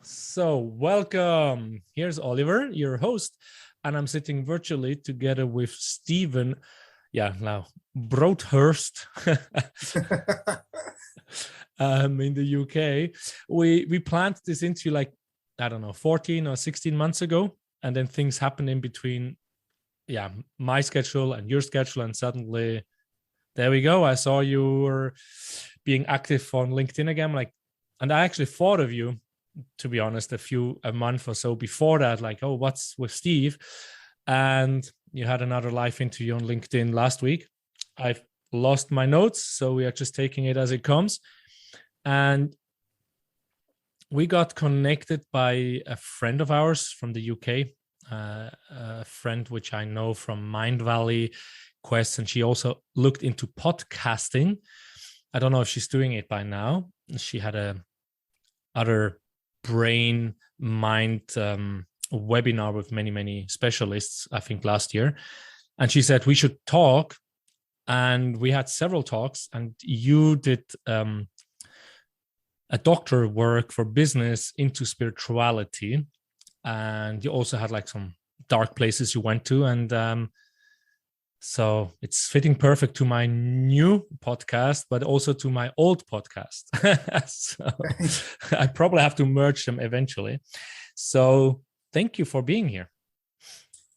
So, welcome. Here's Oliver, your host, and I'm sitting virtually together with Stephen. Broadhurst. In the UK. We planned this into 14 or 16 months ago, and then things happened in between. My schedule and your schedule, and suddenly, there we go. I saw you were being active on LinkedIn again, and I actually thought of you, to be honest, a month or so before that, what's with Steve? And you had another live interview on LinkedIn last week. I've lost my notes, so we are just taking it as it comes. And we got connected by a friend of ours from the UK, a friend which I know from Mind Valley Quest, and she also looked into podcasting. I don't know if she's doing it by now. She had a other brain mind webinar with many specialists, I think last year, and she said we should talk, and we had several talks, and you did a doctor work for business into spirituality, and you also had some dark places you went to, and so it's fitting perfect to my new podcast, but also to my old podcast. So I probably have to merge them eventually. So thank you for being here.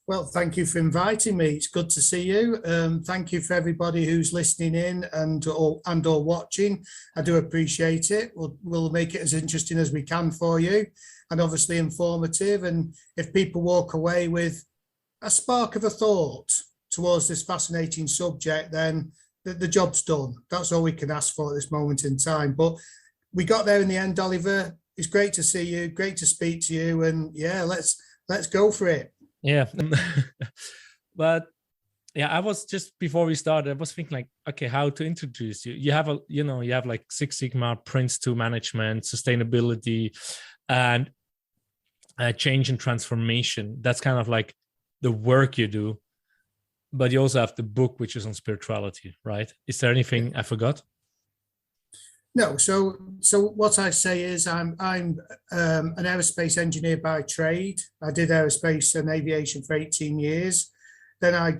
Well, thank you for inviting me. It's good to see you. Thank you for everybody who's listening in and or watching. I do appreciate it. We'll make it as interesting as we can for you, and obviously informative. And if people walk away with a spark of a thought towards this fascinating subject, then the job's done. That's all we can ask for at this moment in time. But we got there in the end, Oliver. It's great to see you, great to speak to you, and let's go for it. Yeah. But I was just, before we started, I was thinking okay, how to introduce you. You have Six Sigma, Prince 2 management, sustainability, and change and transformation. That's kind of the work you do. But you also have the book, which is on spirituality, right? Is there anything I forgot? No. So what I say is I'm an aerospace engineer by trade. I did aerospace and aviation for 18 years. Then I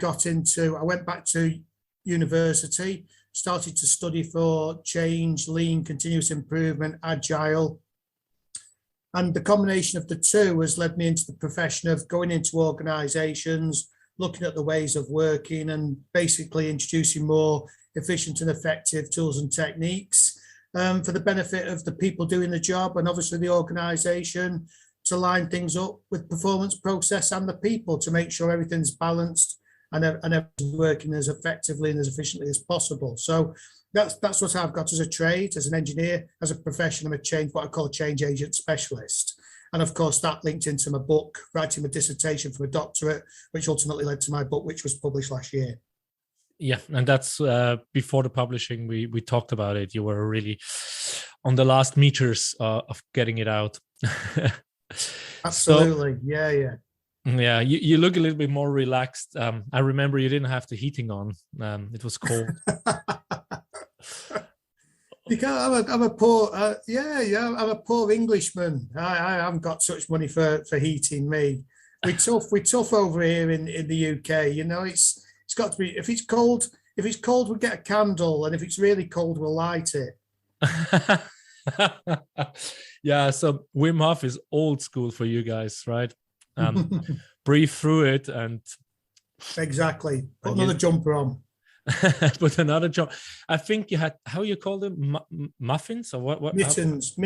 went back to university, started to study for change, lean, continuous improvement, agile. And the combination of the two has led me into the profession of going into organizations, looking at the ways of working, and basically introducing more efficient and effective tools and techniques for the benefit of the people doing the job, and obviously the organization, to line things up with performance process and the people to make sure everything's balanced and everything's working as effectively and as efficiently as possible. So that's what I've got as a trade, as an engineer, as a profession. I'm what I call a change agent specialist. And of course, that linked into my book, writing my dissertation for a doctorate, which ultimately led to my book, which was published last year. Yeah, and that's before the publishing, we talked about it. You were really on the last meters of getting it out. Absolutely, so, yeah. You look a little bit more relaxed. I remember you didn't have the heating on. It was cold. Because I'm a poor, I'm a poor Englishman. I haven't got such money for heating me. We're tough over here in the UK. It's got to be, if it's cold, we'll get a candle, and if it's really cold, we'll light it. Yeah, so Wim Hof is old school for you guys, right? Breathe through it and exactly. Put another jumper on. Put another jumper. I think you had, how you call them, muffins or what? Mittens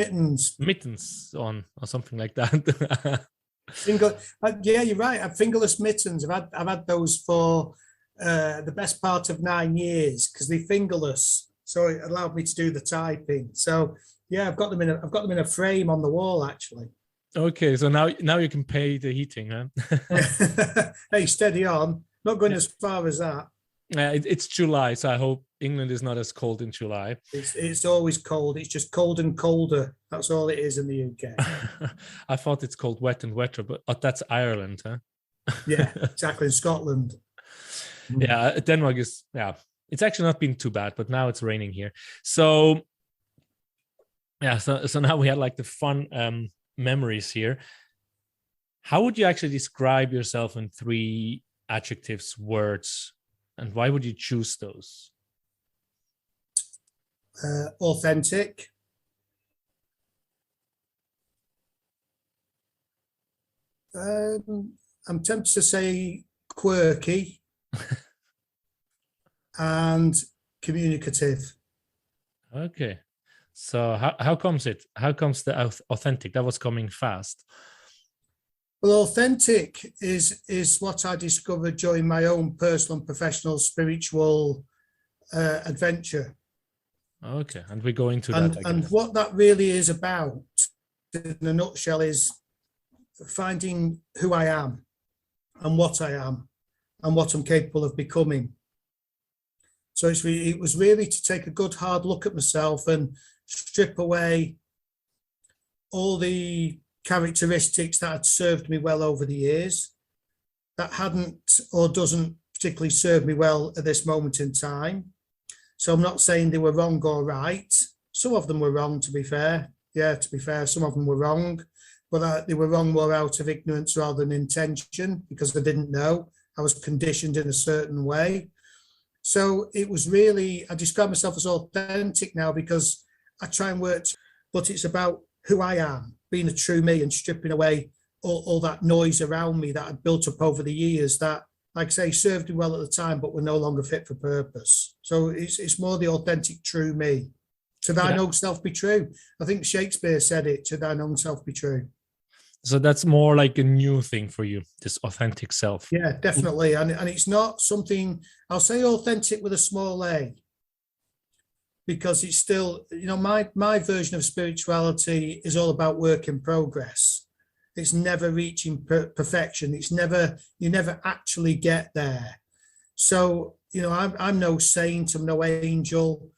on, or something like that. Yeah, you're right. I've fingerless mittens. I've had those for the best part of 9 years because they're fingerless, so it allowed me to do the typing. So yeah, I've got them in a frame on the wall actually. Okay, so now you can pay the heating, huh? Hey, steady on. Not going as far as that. It's July, so I hope England is not as cold in July. It's always cold. It's just cold and colder. That's all it is in the UK. I thought it's called wet and wetter, but that's Ireland, huh? Yeah, exactly. In Scotland. Yeah, Denmark is, it's actually not been too bad, but now it's raining here. So yeah, so now we had the fun memories here. How would you actually describe yourself in 3 adjectives, words, and why would you choose those? Authentic, I'm tempted to say quirky, and communicative. Okay. So how comes it? How comes the authentic? That was coming fast. Well, authentic is what I discovered during my own personal and professional spiritual adventure. Okay, and we go into that. And what that really is about, in a nutshell, is finding who I am and what I am and what I'm capable of becoming. So it was really to take a good hard look at myself and strip away all the characteristics that had served me well over the years, that hadn't or doesn't particularly serve me well at this moment in time. So I'm not saying they were wrong or right. Some of them were wrong, to be fair. Yeah, to be fair, some of them were wrong, but they were wrong more out of ignorance rather than intention, because I didn't know. I was conditioned in a certain way. So it was really, I describe myself as authentic now because I try and work, but it's about who I am, being a true me and stripping away all that noise around me that I'd built up over the years that, like I say, served me well at the time, but were no longer fit for purpose. So it's more the authentic true me. To thine own self be true. I think Shakespeare said it, to thine own self be true. So that's more like a new thing for you, this authentic self. Yeah, definitely. And it's not something, I'll say authentic with a small a, because it's still, you know, my version of spirituality is all about work in progress. It's never reaching perfection. It's never, you never actually get there. So, you know, I'm no saint, I'm no angel.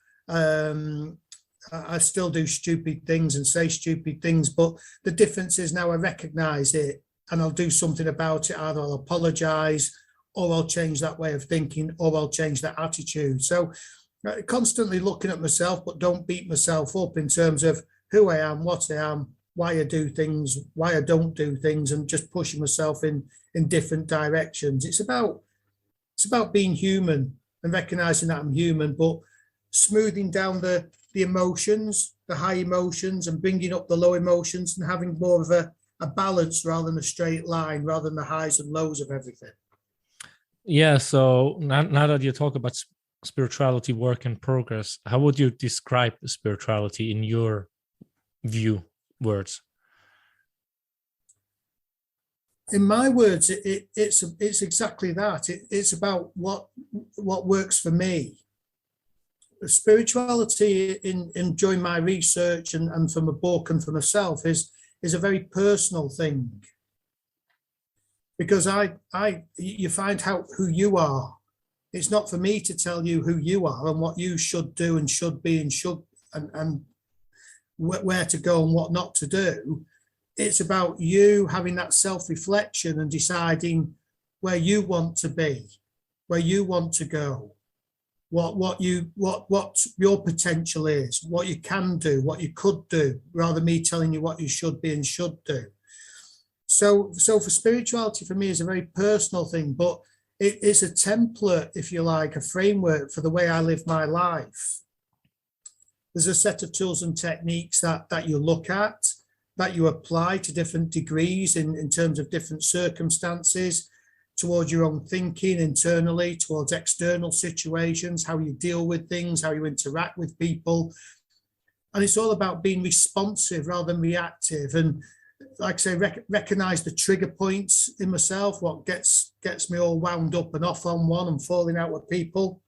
I still do stupid things and say stupid things, but the difference is now I recognize it and I'll do something about it. Either I'll apologize, or I'll change that way of thinking, or I'll change that attitude. So constantly looking at myself, but don't beat myself up in terms of who I am, what I am, why I do things, why I don't do things, and just pushing myself in different directions. It's about being human and recognizing that I'm human, but smoothing down the emotions, the high emotions, and bringing up the low emotions, and having more of a balance rather than a straight line, rather than the highs and lows of everything. Yeah. So now that you talk about spirituality, work in progress, how would you describe spirituality in your view, words? In my words, it's exactly that. It's about what works for me. Spirituality, in during my research and from a book and for myself, is a very personal thing, because you find out who you are. It's not for me to tell you who you are and what you should do and should be and where to go and what not to do. It's about you having that self-reflection and deciding where you want to be, where you want to go, what your potential is, what you can do, what you could do, rather than me telling you what you should be and should do. So for spirituality, for me, is a very personal thing, but it's a template, if you like, a framework for the way I live my life. There's a set of tools and techniques that you look at, that you apply to different degrees in terms of different circumstances, towards your own thinking internally, towards external situations, how you deal with things, how you interact with people. And it's all about being responsive rather than reactive. And like I say, recognize the trigger points in myself, what gets me all wound up and off on one and falling out with people.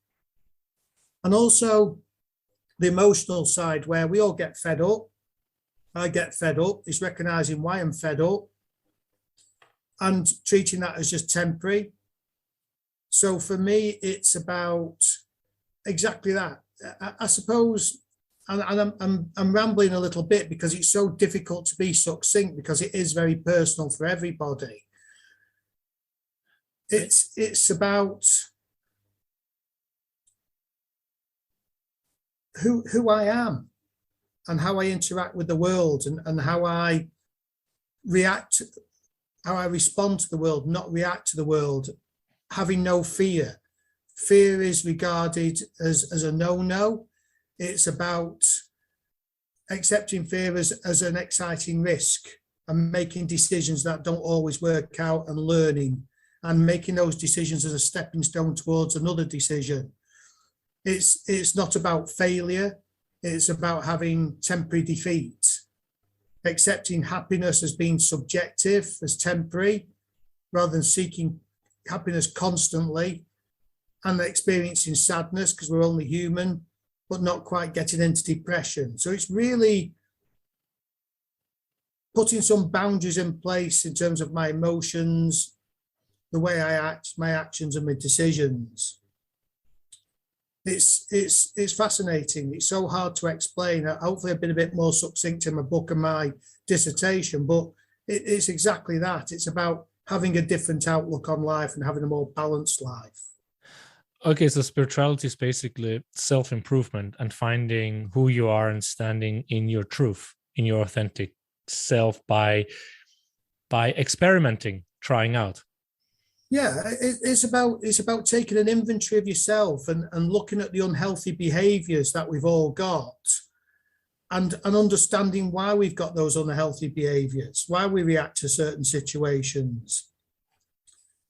And also the emotional side, where we all get fed up. I get fed up. It's recognizing why I'm fed up and treating that as just temporary. So for me, it's about exactly that. I suppose, and I'm rambling a little bit because it's so difficult to be succinct, because it is very personal for everybody. It's about who I am and how I interact with the world, and how I react, how I respond to the world, not react to the world, having no fear. Fear is regarded as a no-no. It's about accepting fear as an exciting risk and making decisions that don't always work out and learning and making those decisions as a stepping stone towards another decision. It's not about failure. It's about having temporary defeat, accepting happiness as being subjective, as temporary, rather than seeking happiness constantly, and experiencing sadness because we're only human, but not quite getting into depression. So it's really putting some boundaries in place in terms of my emotions, the way I act, my actions and my decisions. It's fascinating. It's so hard to explain. Hopefully I've been a bit more succinct in my book and my dissertation, but it's exactly that. It's about having a different outlook on life and having a more balanced life. Okay, so spirituality is basically self-improvement and finding who you are and standing in your truth, in your authentic self by experimenting, trying out. Yeah, it's about taking an inventory of yourself and looking at the unhealthy behaviors that we've all got and understanding why we've got those unhealthy behaviors, why we react to certain situations.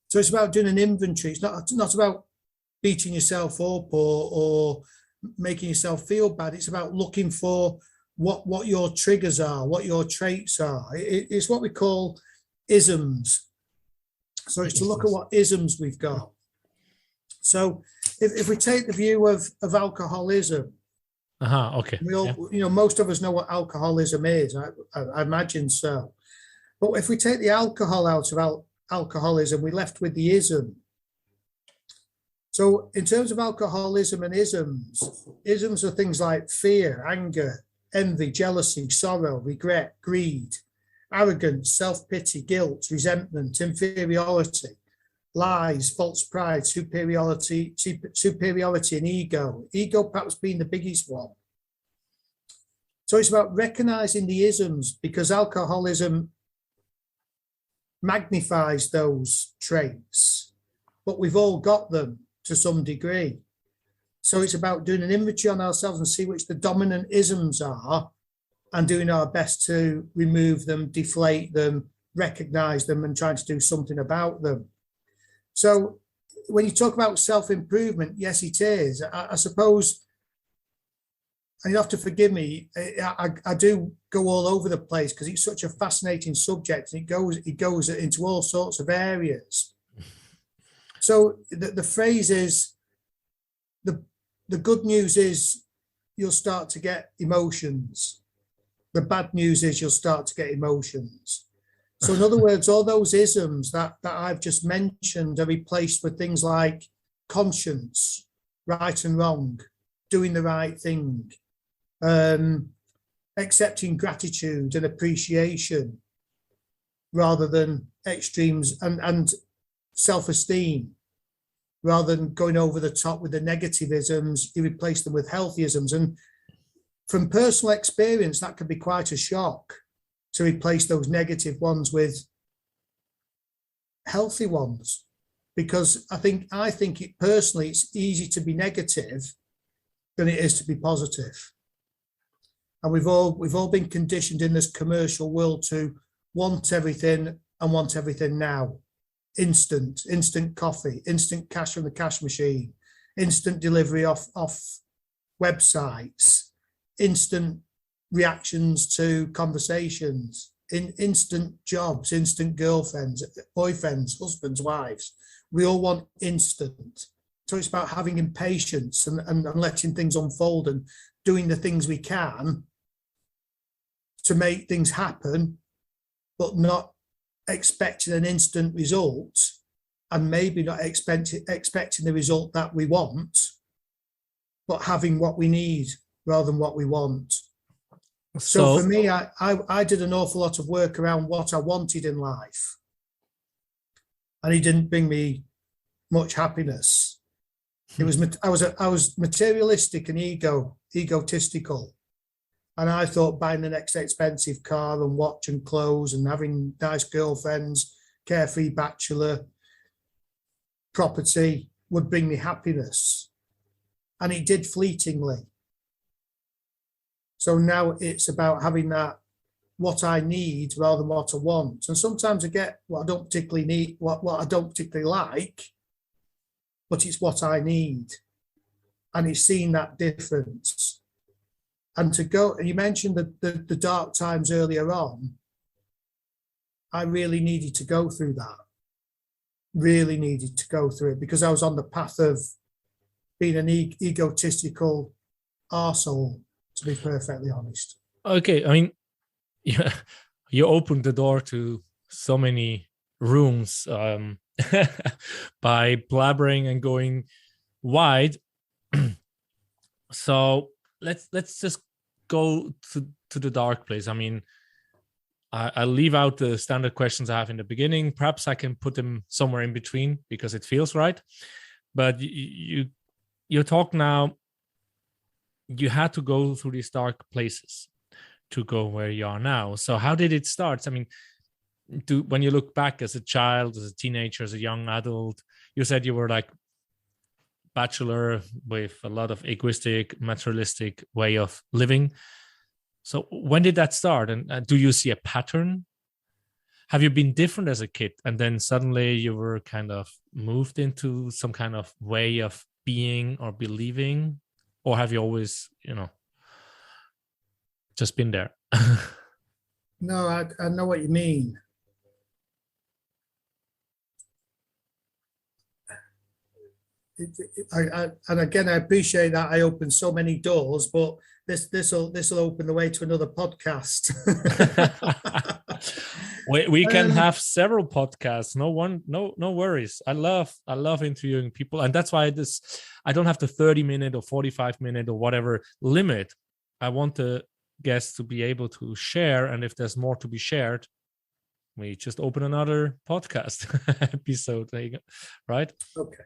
So it's about doing an inventory. It's not about beating yourself up or making yourself feel bad. It's about looking for what your triggers are, what your traits are. It's what we call isms. So it's to look at what isms we've got. So if we take the view of alcoholism, okay. we all, most of us know what alcoholism is. I imagine so. But if we take the alcohol out of alcoholism, we're left with the ism. So in terms of alcoholism and isms are things like fear, anger, envy, jealousy, sorrow, regret, greed, arrogance, self-pity, guilt, resentment, inferiority, lies, false pride, superiority and ego perhaps being the biggest one. So it's about recognizing the isms because alcoholism magnifies those traits, but we've all got them to some degree. So it's about doing an inventory on ourselves and see which the dominant isms are and doing our best to remove them, deflate them, recognize them and trying to do something about them. So when you talk about self-improvement, yes, it is. I suppose, and you have to forgive me, I do go all over the place because it's such a fascinating subject and it goes into all sorts of areas. So the phrase is, the good news is you'll start to get emotions. The bad news is you'll start to get emotions. So in other words, all those isms that I've just mentioned are replaced with things like conscience, right and wrong, doing the right thing, accepting gratitude and appreciation rather than extremes and self-esteem. Rather than going over the top with the negativisms, you replace them with healthyisms. And from personal experience, that can be quite a shock to replace those negative ones with healthy ones. Because I think it personally, it's easy to be negative than it is to be positive. And we've all been conditioned in this commercial world to want everything and want everything now. Instant coffee, instant cash from the cash machine, instant delivery off websites, instant reactions to conversations, instant jobs, instant girlfriends, boyfriends, husbands, wives. We all want instant. So it's about having impatience and letting things unfold and doing the things we can to make things happen, but not expecting an instant result and maybe not expecting the result that we want, but having what we need rather than what we want. So for me, I did an awful lot of work around what I wanted in life, and it didn't bring me much happiness. It was I was materialistic and egotistical, And I thought buying the next expensive car and watch and clothes and having nice girlfriends, carefree bachelor, property would bring me happiness. And it did fleetingly. So now it's about having that, what I need rather than what I want. And sometimes I get what I don't particularly need, what I don't particularly like, but it's what I need. And it's seeing that difference. And to go, and you mentioned the dark times earlier on, I really needed to go through that. Really needed to go through it because I was on the path of being an egotistical arsehole, to be perfectly honest. Okay, I mean, yeah, you opened the door to so many rooms by blabbering and going wide. So let's just go to the dark place. I mean, I leave out the standard questions I have in the beginning. Perhaps I can put them somewhere in between because it feels right. But you talk now, you had to go through these dark places to go where you are now. So how did it start? I mean, when you look back as a child, as a teenager, as a young adult, you said you were like bachelor with a lot of egoistic, materialistic way of living. So when did that start? And do you see a pattern? Have you been different as a kid and then suddenly you were kind of moved into some kind of way of being or believing? Or have you always, just been there? No, I know what you mean. And again, I appreciate that I opened so many doors, but this will open the way to another podcast. we can have several podcasts. No worries. I love interviewing people, and that's why I don't have the 30-minute or 45-minute or whatever limit. I want the guests to be able to share, and if there's more to be shared, we just open another podcast episode. There you go. Right? Okay.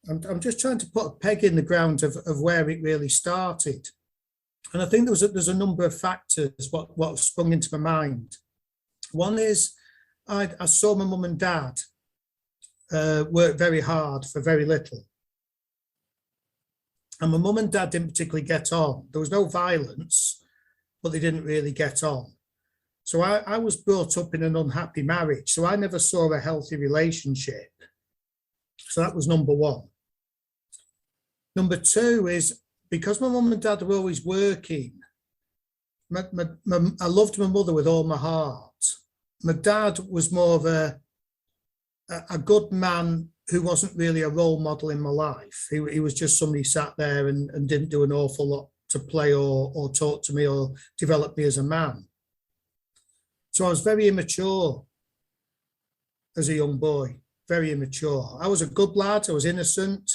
I'm just trying to put a peg in the ground of where it really started. And I think there's a number of factors what sprung into my mind. One is I saw my mum and dad work very hard for very little. And my mum and dad didn't particularly get on. There was no violence, but they didn't really get on. So I was brought up in an unhappy marriage. So I never saw a healthy relationship. So that was number one. Number two is because my mum and dad were always working, I loved my mother with all my heart. My dad was more of a good man who wasn't really a role model in my life. He was just somebody sat there and didn't do an awful lot to play or talk to me or develop me as a man. So I was very immature as a young boy, very immature. I was a good lad. I was innocent,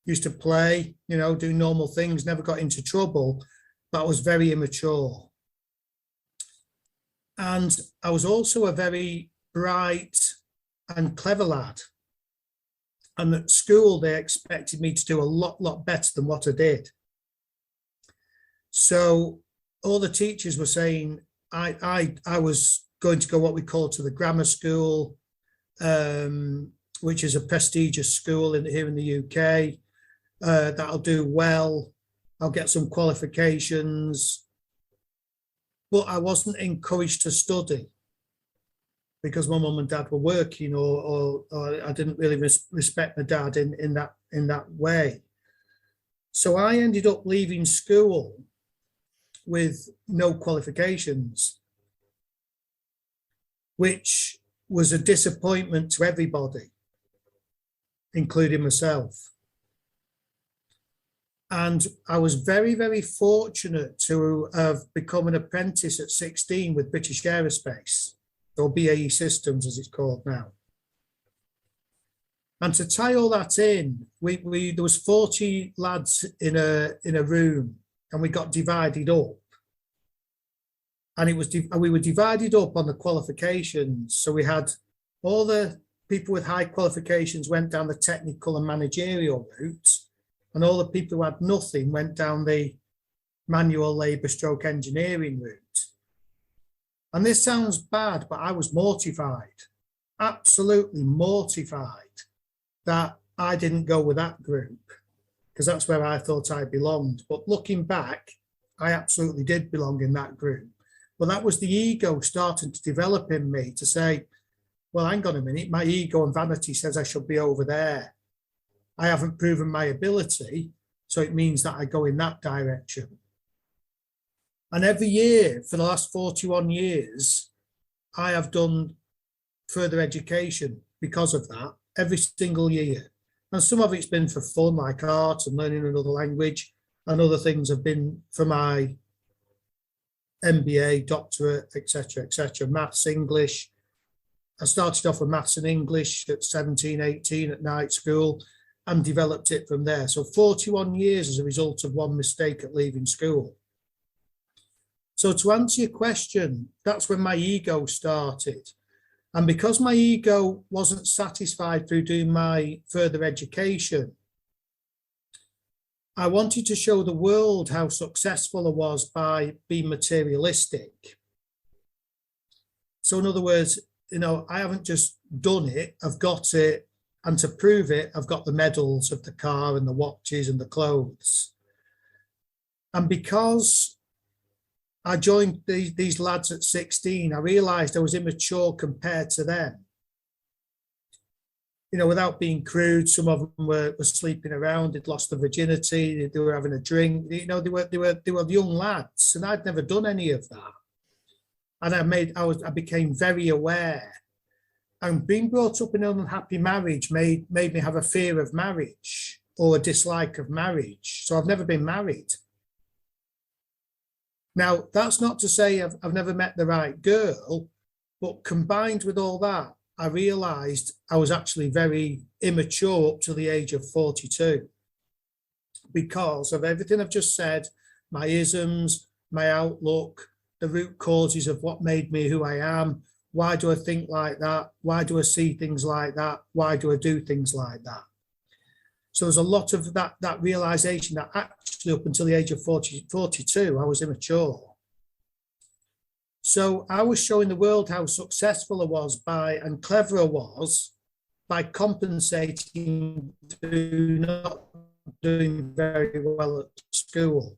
used to play, do normal things, never got into trouble, but I was very immature. And I was also a very bright and clever lad. And at school, they expected me to do a lot better than what I did. So all the teachers were saying I was going to go what we call to the grammar school, which is a prestigious school here in the UK. That I'll do well. I'll get some qualifications. But I wasn't encouraged to study because my mum and dad were working, or I didn't really respect my dad in that way. So I ended up leaving school with no qualifications, which was a disappointment to everybody, including myself. And I was very, very fortunate to have become an apprentice at 16 with British Aerospace, or BAE Systems as it's called now. And to tie all that in, there was 40 lads in a room, and we got divided up. And we were divided up on the qualifications. So we had all the people with high qualifications went down the technical and managerial route, and all the people who had nothing went down the manual labour stroke engineering route. And this sounds bad, but I was mortified, absolutely mortified that I didn't go with that group, because that's where I thought I belonged. But looking back, I absolutely did belong in that group. But that was the ego starting to develop in me to say, well, hang on a minute, my ego and vanity says I should be over there. I haven't proven my ability, so it means that I go in that direction. And every year for the last 41 years, I have done further education because of that, every single year. And some of it's been for fun, like art and learning another language, and other things have been for my MBA, doctorate, etc., maths, English. I started off with maths and English at 17, 18 at night school and developed it from there. So 41 years as a result of one mistake at leaving school. So to answer your question, that's when my ego started. And because my ego wasn't satisfied through doing my further education, I wanted to show the world how successful I was by being materialistic. So in other words, I haven't just done it, I've got it. And to prove it, I've got the medals of the car and the watches and the clothes. And because I joined these lads at 16, I realized I was immature compared to them. Without being crude, some of them were sleeping around, they'd lost their virginity, they were having a drink, they were young lads, and I'd never done any of that. And I became very aware. And being brought up in an unhappy marriage made me have a fear of marriage or a dislike of marriage. So I've never been married. Now, that's not to say I've never met the right girl, but combined with all that, I realized I was actually very immature up to the age of 42 because of everything I've just said, my isms, my outlook, the root causes of what made me who I am. Why do I think like that? Why do I see things like that? Why do I do things like that? So there's a lot of that realization that actually up until the age of 42, I was immature. So I was showing the world how successful I was and clever I was by compensating through not doing very well at school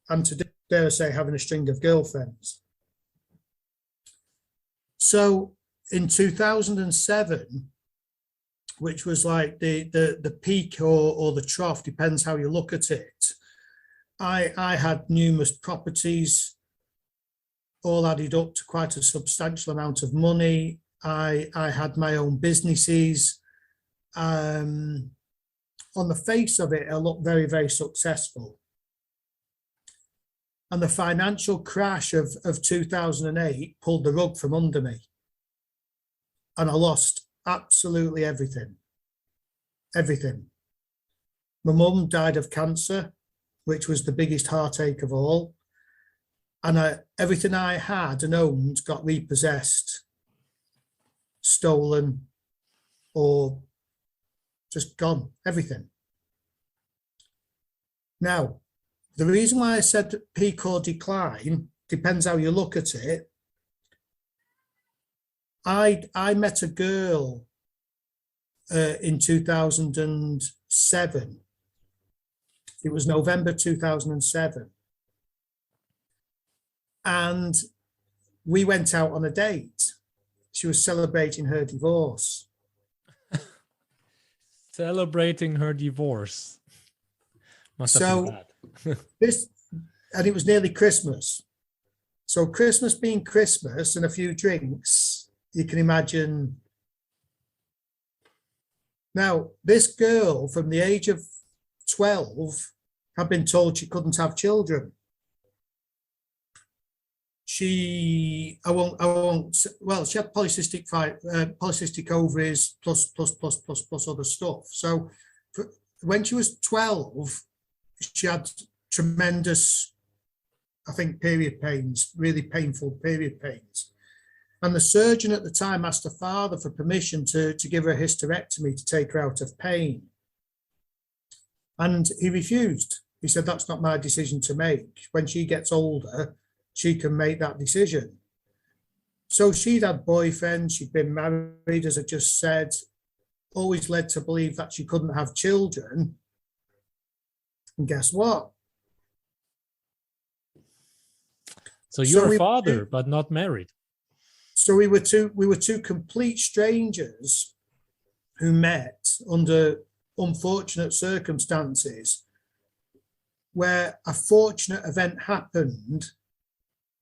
and to dare I say having a string of girlfriends. So in 2007, which was like the peak or the trough, depends how you look at it, I had numerous properties, all added up to quite a substantial amount of money. I had my own businesses. On the face of it, I looked very, very successful. And the financial crash of 2008 pulled the rug from under me. And I lost absolutely everything. Everything. My mum died of cancer, which was the biggest heartache of all. And everything I had and owned got repossessed, stolen, or just gone, everything. Now, the reason why I said peak or decline depends how you look at it. I met a girl in 2007. It was November 2007. And we went out on a date. She was celebrating her divorce. Celebrating her divorce. Must have been bad. And it was nearly Christmas. So Christmas being Christmas and a few drinks, you can imagine. Now, this girl from the age of 12 had been told she couldn't have children. She had polycystic ovaries plus other stuff. So when she was 12, she had tremendous, I think, period pains, really painful period pains. And the surgeon at the time asked her father for permission to give her a hysterectomy to take her out of pain. And he refused. He said, that's not my decision to make. When she gets older, she can make that decision. So she'd had boyfriends, she'd been married, as I just said, always led to believe that she couldn't have children. And guess what? So you're a father, but not married. So we were two complete strangers who met under unfortunate circumstances, where a fortunate event happened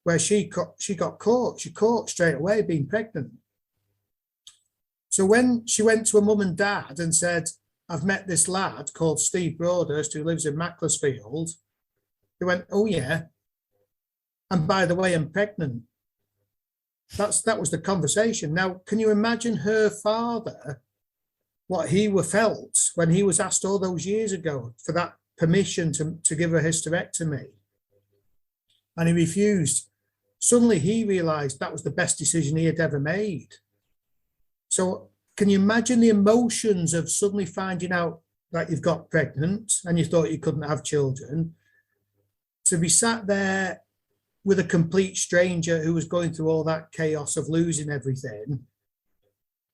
where she got caught. She caught straight away being pregnant. So when she went to her mum and dad and said, I've met this lad called Steve Broadhurst who lives in Macclesfield, they went, oh yeah, and by the way, I'm pregnant. That was the conversation. Now, can you imagine her father, what he felt when he was asked all those years ago for that permission to give a hysterectomy? And he refused. Suddenly he realized that was the best decision he had ever made. So can you imagine the emotions of suddenly finding out that you've got pregnant and you thought you couldn't have children, to be sat there with a complete stranger who was going through all that chaos of losing everything?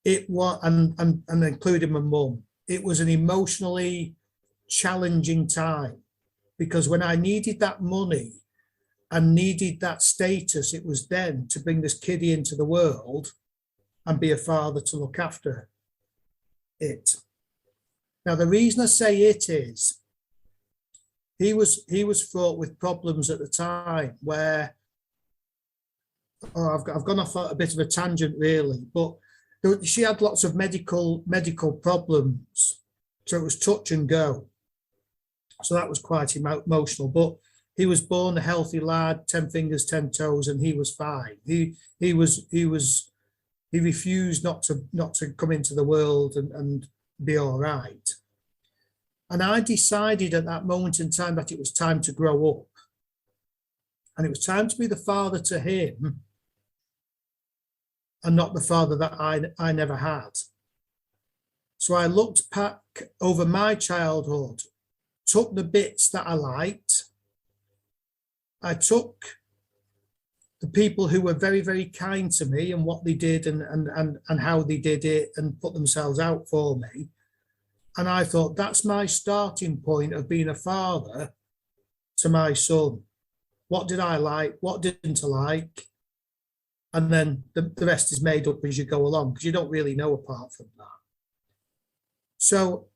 It was, and including my mum, it was an emotionally challenging time, because when I needed that money and needed that status, it was then to bring this kiddie into the world and be a father to look after it. Now, the reason I say it is he was fraught with problems at the time where, I've gone off a bit of a tangent really, but she had lots of medical problems, so it was touch and go. So that was quite emotional. But he was born a healthy lad, 10 fingers, 10 toes, and he was fine. He refused not to come into the world and be all right. And I decided at that moment in time that it was time to grow up. And it was time to be the father to him and not the father that I never had. So I looked back over my childhood, took the bits that I liked. I took the people who were very, very kind to me and what they did and how they did it and put themselves out for me. And I thought, that's my starting point of being a father to my son. What did I like? What didn't I like? And then the rest is made up as you go along, because you don't really know apart from that. So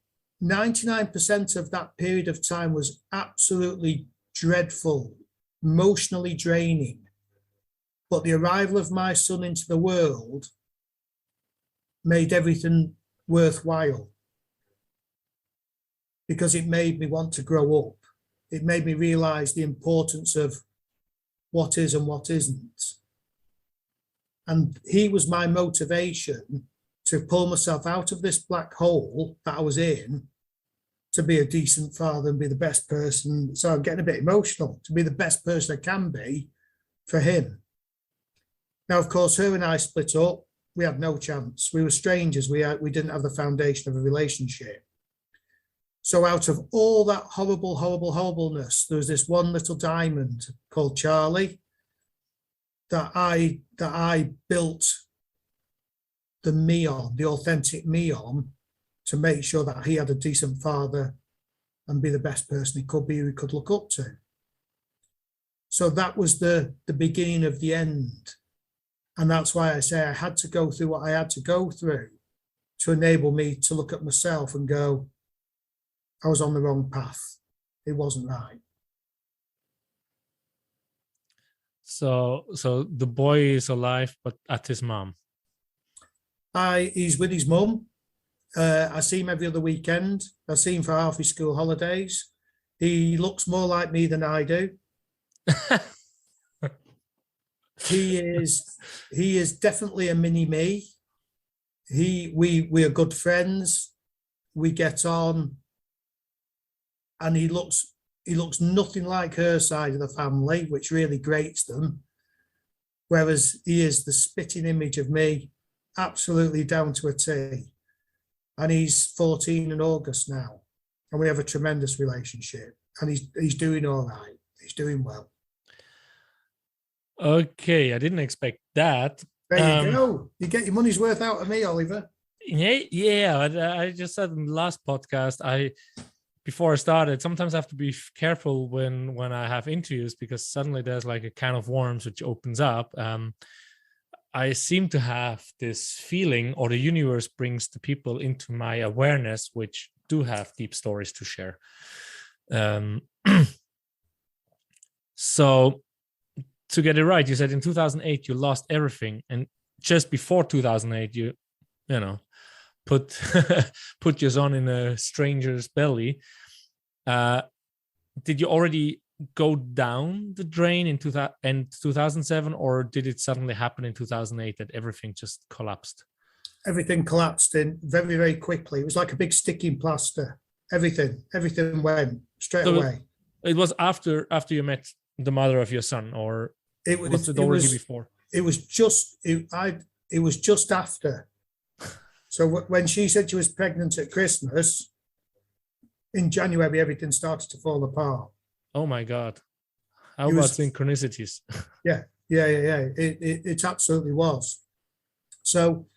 99% of that period of time was absolutely dreadful, emotionally draining. But the arrival of my son into the world made everything worthwhile, because it made me want to grow up. It made me realize the importance of what is and what isn't. And he was my motivation to pull myself out of this black hole that I was in, to be a decent father and be the best person. So I'm getting a bit emotional, to be the best person I can be for him. Now, of course, her and I split up. We had no chance. We were strangers. We didn't have the foundation of a relationship. So out of all that horribleness, there was this one little diamond called Charlie that I built the me on, the authentic me on, to make sure that he had a decent father and be the best person he could be, who he could look up to. So that was the beginning of the end. And that's why I say I had to go through what I had to go through to enable me to look at myself and go, I was on the wrong path. It wasn't right. So the boy is alive, but at his mom. He's with his mum. I see him every other weekend. I see him for half his school holidays. He looks more like me than I do. He is definitely a mini me. We are good friends. We get on. And he looks nothing like her side of the family, which really grates them. Whereas he is the spitting image of me, absolutely down to a T. And he's 14 in August now. And we have a tremendous relationship. and he's doing all right. He's doing well. Okay, I didn't expect that. There you go. You get your money's worth out of me, Oliver. Yeah. I just said in the last podcast, before I started, sometimes I have to be careful when I have interviews, because suddenly there's like a can of worms which opens up. I seem to have this feeling, or the universe brings the people into my awareness which do have deep stories to share. So to get it right, you said in 2008 you lost everything, and just before 2008 you put put your son in a stranger's belly. Did you already go down the drain in 2007, or did it suddenly happen in 2008 that everything just collapsed? Everything collapsed in very, very quickly. It was like a big sticking plaster. Everything went straight away. It was after you met the mother of your son, or was it already before? It was just after. So when she said she was pregnant at Christmas, in January, everything started to fall apart. Oh my God. How about synchronicities? Yeah. It absolutely was. So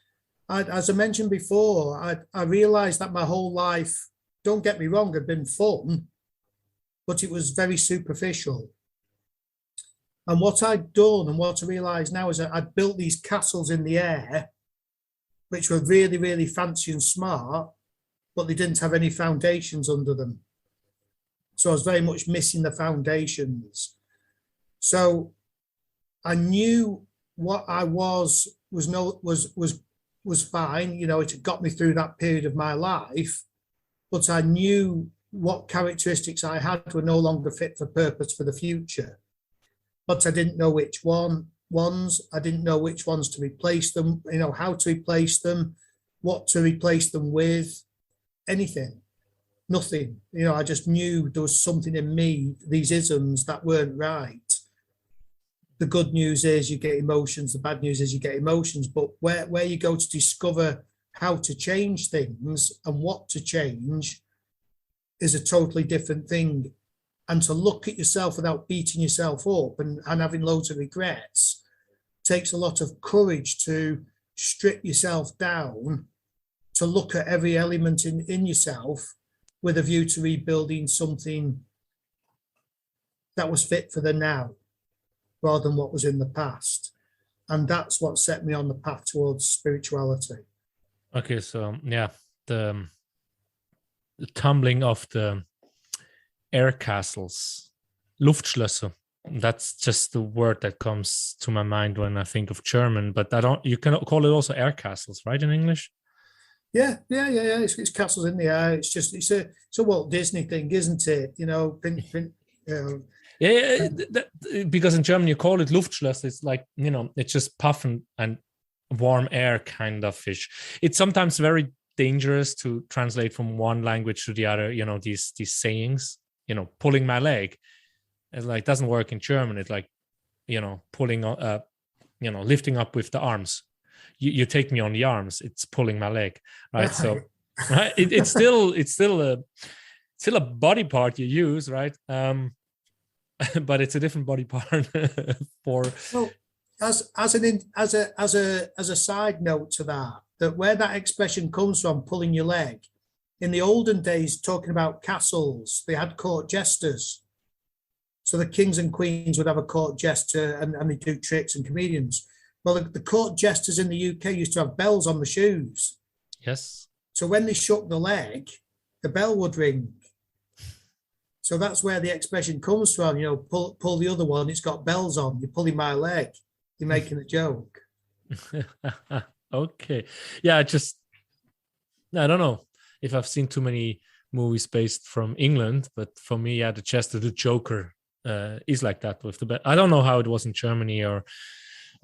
as I mentioned before, I realized that my whole life, don't get me wrong, had been fun, but it was very superficial. And what I'd done, and what I realize now, is that I'd built these castles in the air, which were really, really fancy and smart, but they didn't have any foundations under them. So I was very much missing the foundations. So I knew what I was fine. You know, it had got me through that period of my life, but I knew what characteristics I had were no longer fit for purpose for the future. But I didn't know which ones. I didn't know which ones to replace them, you know, how to replace them, what to replace them with, anything, nothing. You know, I just knew there was something in me, these isms that weren't right. The good news is you get emotions. The bad news is you get emotions. But where you go to discover how to change things and what to change is a totally different thing. And to look at yourself without beating yourself up and having loads of regrets takes a lot of courage to strip yourself down, to look at every element in yourself with a view to rebuilding something that was fit for the now rather than what was in the past. And that's what set me on the path towards spirituality. Okay, so yeah, the tumbling of the air castles, Luftschlösser. That's just the word that comes to my mind when I think of German, but you can call it also air castles, right, in English? Yeah. It's castles in the air. It's a Walt Disney thing, isn't it? You know, Yeah, because in German you call it Luftschlösser. It's like, you know, it's just puff and warm air kind of fish. It's sometimes very dangerous to translate from one language to the other. You know, these sayings. You know, pulling my leg. It like doesn't work in German. It's like, you know, pulling lifting up with the arms. You take me on the arms. It's pulling my leg, right? So, right, it's still a body part you use, right? But it's a different body part for. Well, as a side note to that where that expression comes from, pulling your leg. In the olden days, talking about castles, they had court jesters. So the kings and queens would have a court jester and they do tricks and comedians. Well, the court jesters in the UK used to have bells on the shoes. Yes. So when they shook the leg, the bell would ring. So that's where the expression comes from, you know, pull the other one, it's got bells on, you're pulling my leg, you're making a joke. Okay. Yeah, I don't know if I've seen too many movies based from England, but for me, yeah, the Chester, the Joker is like that with the bell. I don't know how it was in Germany or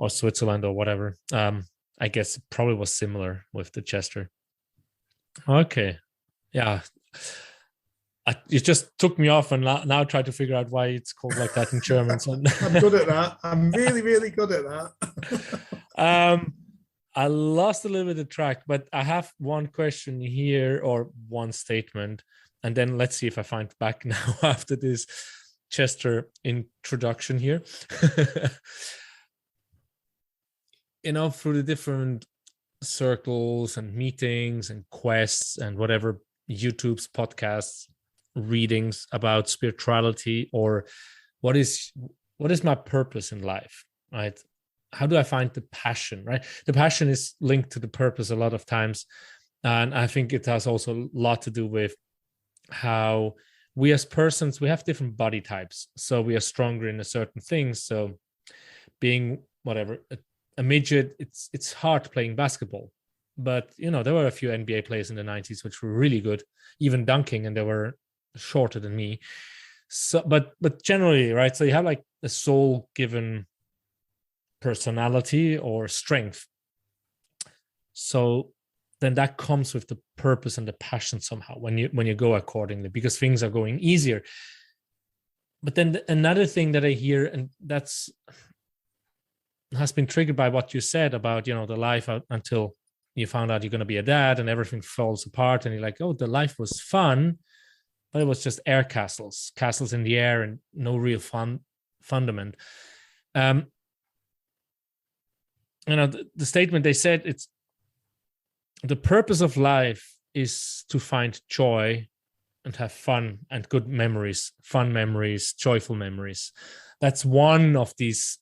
Switzerland or whatever. I guess it probably was similar with the Chester. Okay. Yeah. It just took me off and now try to figure out why it's called like that in German. So. I'm good at that. I'm really, really good at that. I lost a little bit of track, but I have one question here or one statement and then let's see if I find back now after this Chester introduction here. Through the different circles and meetings and quests and whatever, YouTube's podcasts, readings about spirituality, or what is my purpose in life, right? How do I find the passion, right? The passion is linked to the purpose a lot of times. And I think it has also a lot to do with how we as persons, we have different body types. So we are stronger in a certain thing. So being whatever, a midget, it's hard playing basketball. But, there were a few NBA players in the 90s which were really good, even dunking, and they were shorter than me. So, but generally, right? So you have like a soul-given personality or strength. So then that comes with the purpose and the passion somehow when you go accordingly, because things are going easier. But then another thing that I hear, and that's has been triggered by what you said about, the life until you found out you're going to be a dad and everything falls apart, and you're like, oh, the life was fun, but it was just air castles in the air, and no real fundament. The statement they said, it's the purpose of life is to find joy and have fun and good memories, fun memories, joyful memories. That's one of these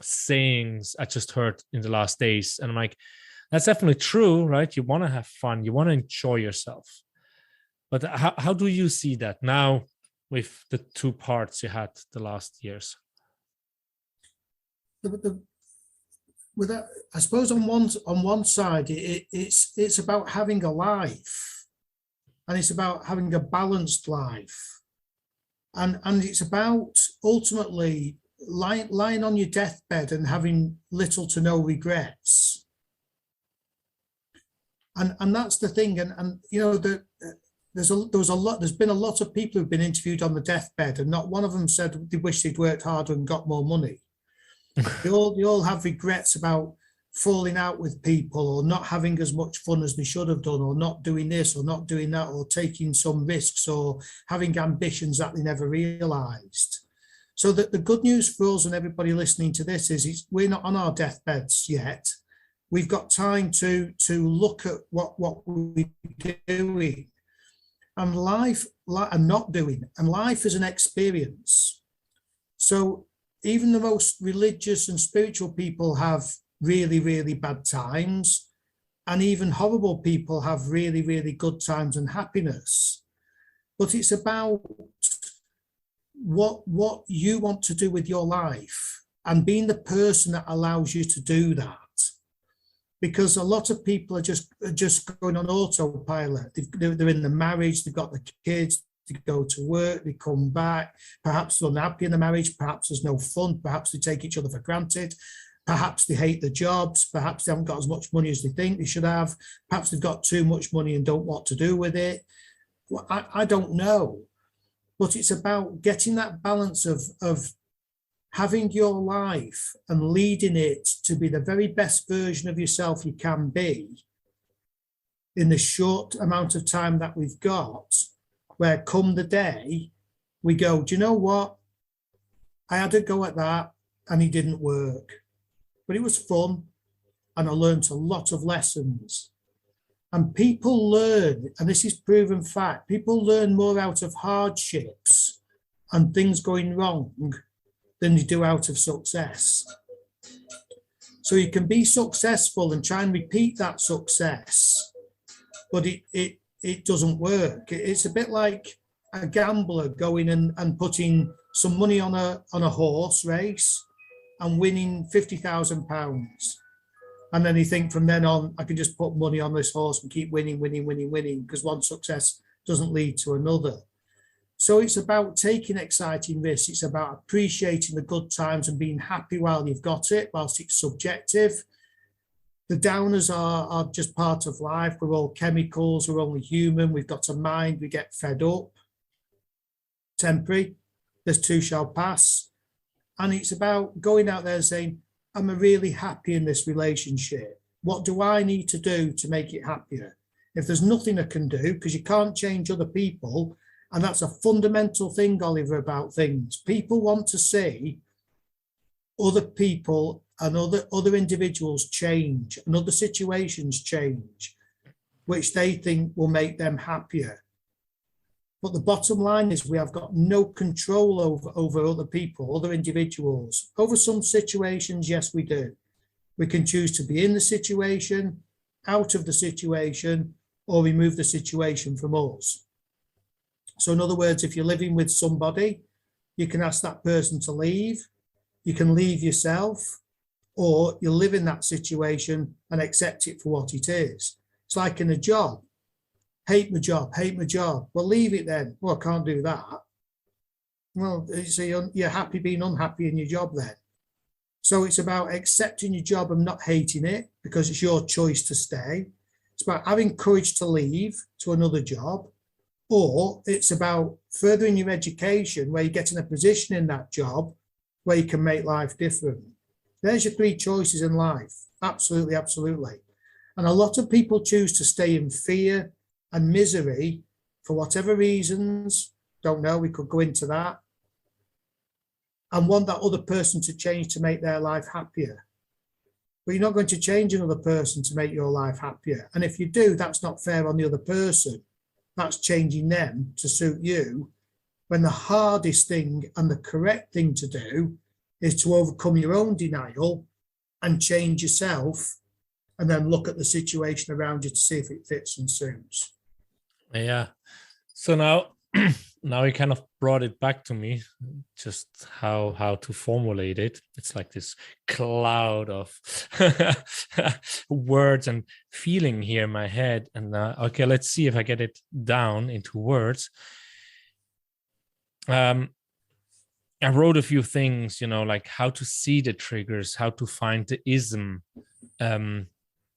sayings I just heard in the last days. And I'm like, that's definitely true, right? You want to have fun, you want to enjoy yourself. But how do you see that now with the two parts you had the last years? With that, I suppose on one side, it's about having a life, and it's about having a balanced life, and it's about ultimately lying on your deathbed and having little to no regrets. And that's the thing. And there's been a lot of people who've been interviewed on the deathbed, and not one of them said they wish they'd worked harder and got more money. They all have regrets about falling out with people, or not having as much fun as they should have done, or not doing this or not doing that, or taking some risks, or having ambitions that they never realized. So that the good news for us and everybody listening to this is we're not on our deathbeds yet. We've got time to look at what we're doing and life and not doing, and life is an experience. So even the most religious and spiritual people have really, really bad times, and even horrible people have really, really good times and happiness. But it's about what you want to do with your life, and being the person that allows you to do that. Because a lot of people are just going on autopilot. They're in the marriage, they've got the kids, they go to work, they come back, perhaps they're unhappy in the marriage, perhaps there's no fun, perhaps they take each other for granted, perhaps they hate their jobs, perhaps they haven't got as much money as they think they should have, perhaps they've got too much money and don't know what to do with it. Well, I don't know. But it's about getting that balance of having your life and leading it to be the very best version of yourself you can be in the short amount of time that we've got, where come the day we go, do you know what? I had a go at that and it didn't work, but it was fun and I learned a lot of lessons. And people learn, and this is proven fact, people learn more out of hardships and things going wrong than they do out of success. So you can be successful and try and repeat that success, but it doesn't work. It's a bit like a gambler going and putting some money on a horse race and winning £50,000. And then you think from then on, I can just put money on this horse and keep winning, because one success doesn't lead to another. So it's about taking exciting risks. It's about appreciating the good times and being happy while you've got it, whilst it's subjective. The downers are just part of life. We're all chemicals. We're only human. We've got a mind. We get fed up. Temporary. This too shall pass. And it's about going out there and saying, I'm really happy in this relationship. What do I need to do to make it happier? if there's nothing I can do, because you can't change other people, and that's a fundamental thing, Oliver, about things. People want to see other people and other individuals change and other situations change, which they think will make them happier. But the bottom line is we have got no control over other people, other individuals. Over some situations, yes, we do. We can choose to be in the situation, out of the situation, or remove the situation from us. So in other words, if you're living with somebody, you can ask that person to leave, you can leave yourself, or you live in that situation and accept it for what it is. It's like in a job. Hate my job, hate my job. Well, leave it then. Well, I can't do that. Well, so you're happy being unhappy in your job then. So it's about accepting your job and not hating it because it's your choice to stay. It's about having courage to leave to another job, or it's about furthering your education where you get in a position in that job where you can make life different. There's your three choices in life. Absolutely, absolutely. And a lot of people choose to stay in fear and misery for whatever reasons. Don't know, we could go into that. And want that other person to change to make their life happier. But you're not going to change another person to make your life happier. And if you do, that's not fair on the other person. That's changing them to suit you, when the hardest thing and the correct thing to do is to overcome your own denial and change yourself, and then look at the situation around you to see if it fits and suits. Yeah. So now you kind of brought it back to me, just how to formulate it. It's like this cloud of words and feeling here in my head. And okay, let's see if I get it down into words. I wrote a few things, like how to see the triggers, how to find the ism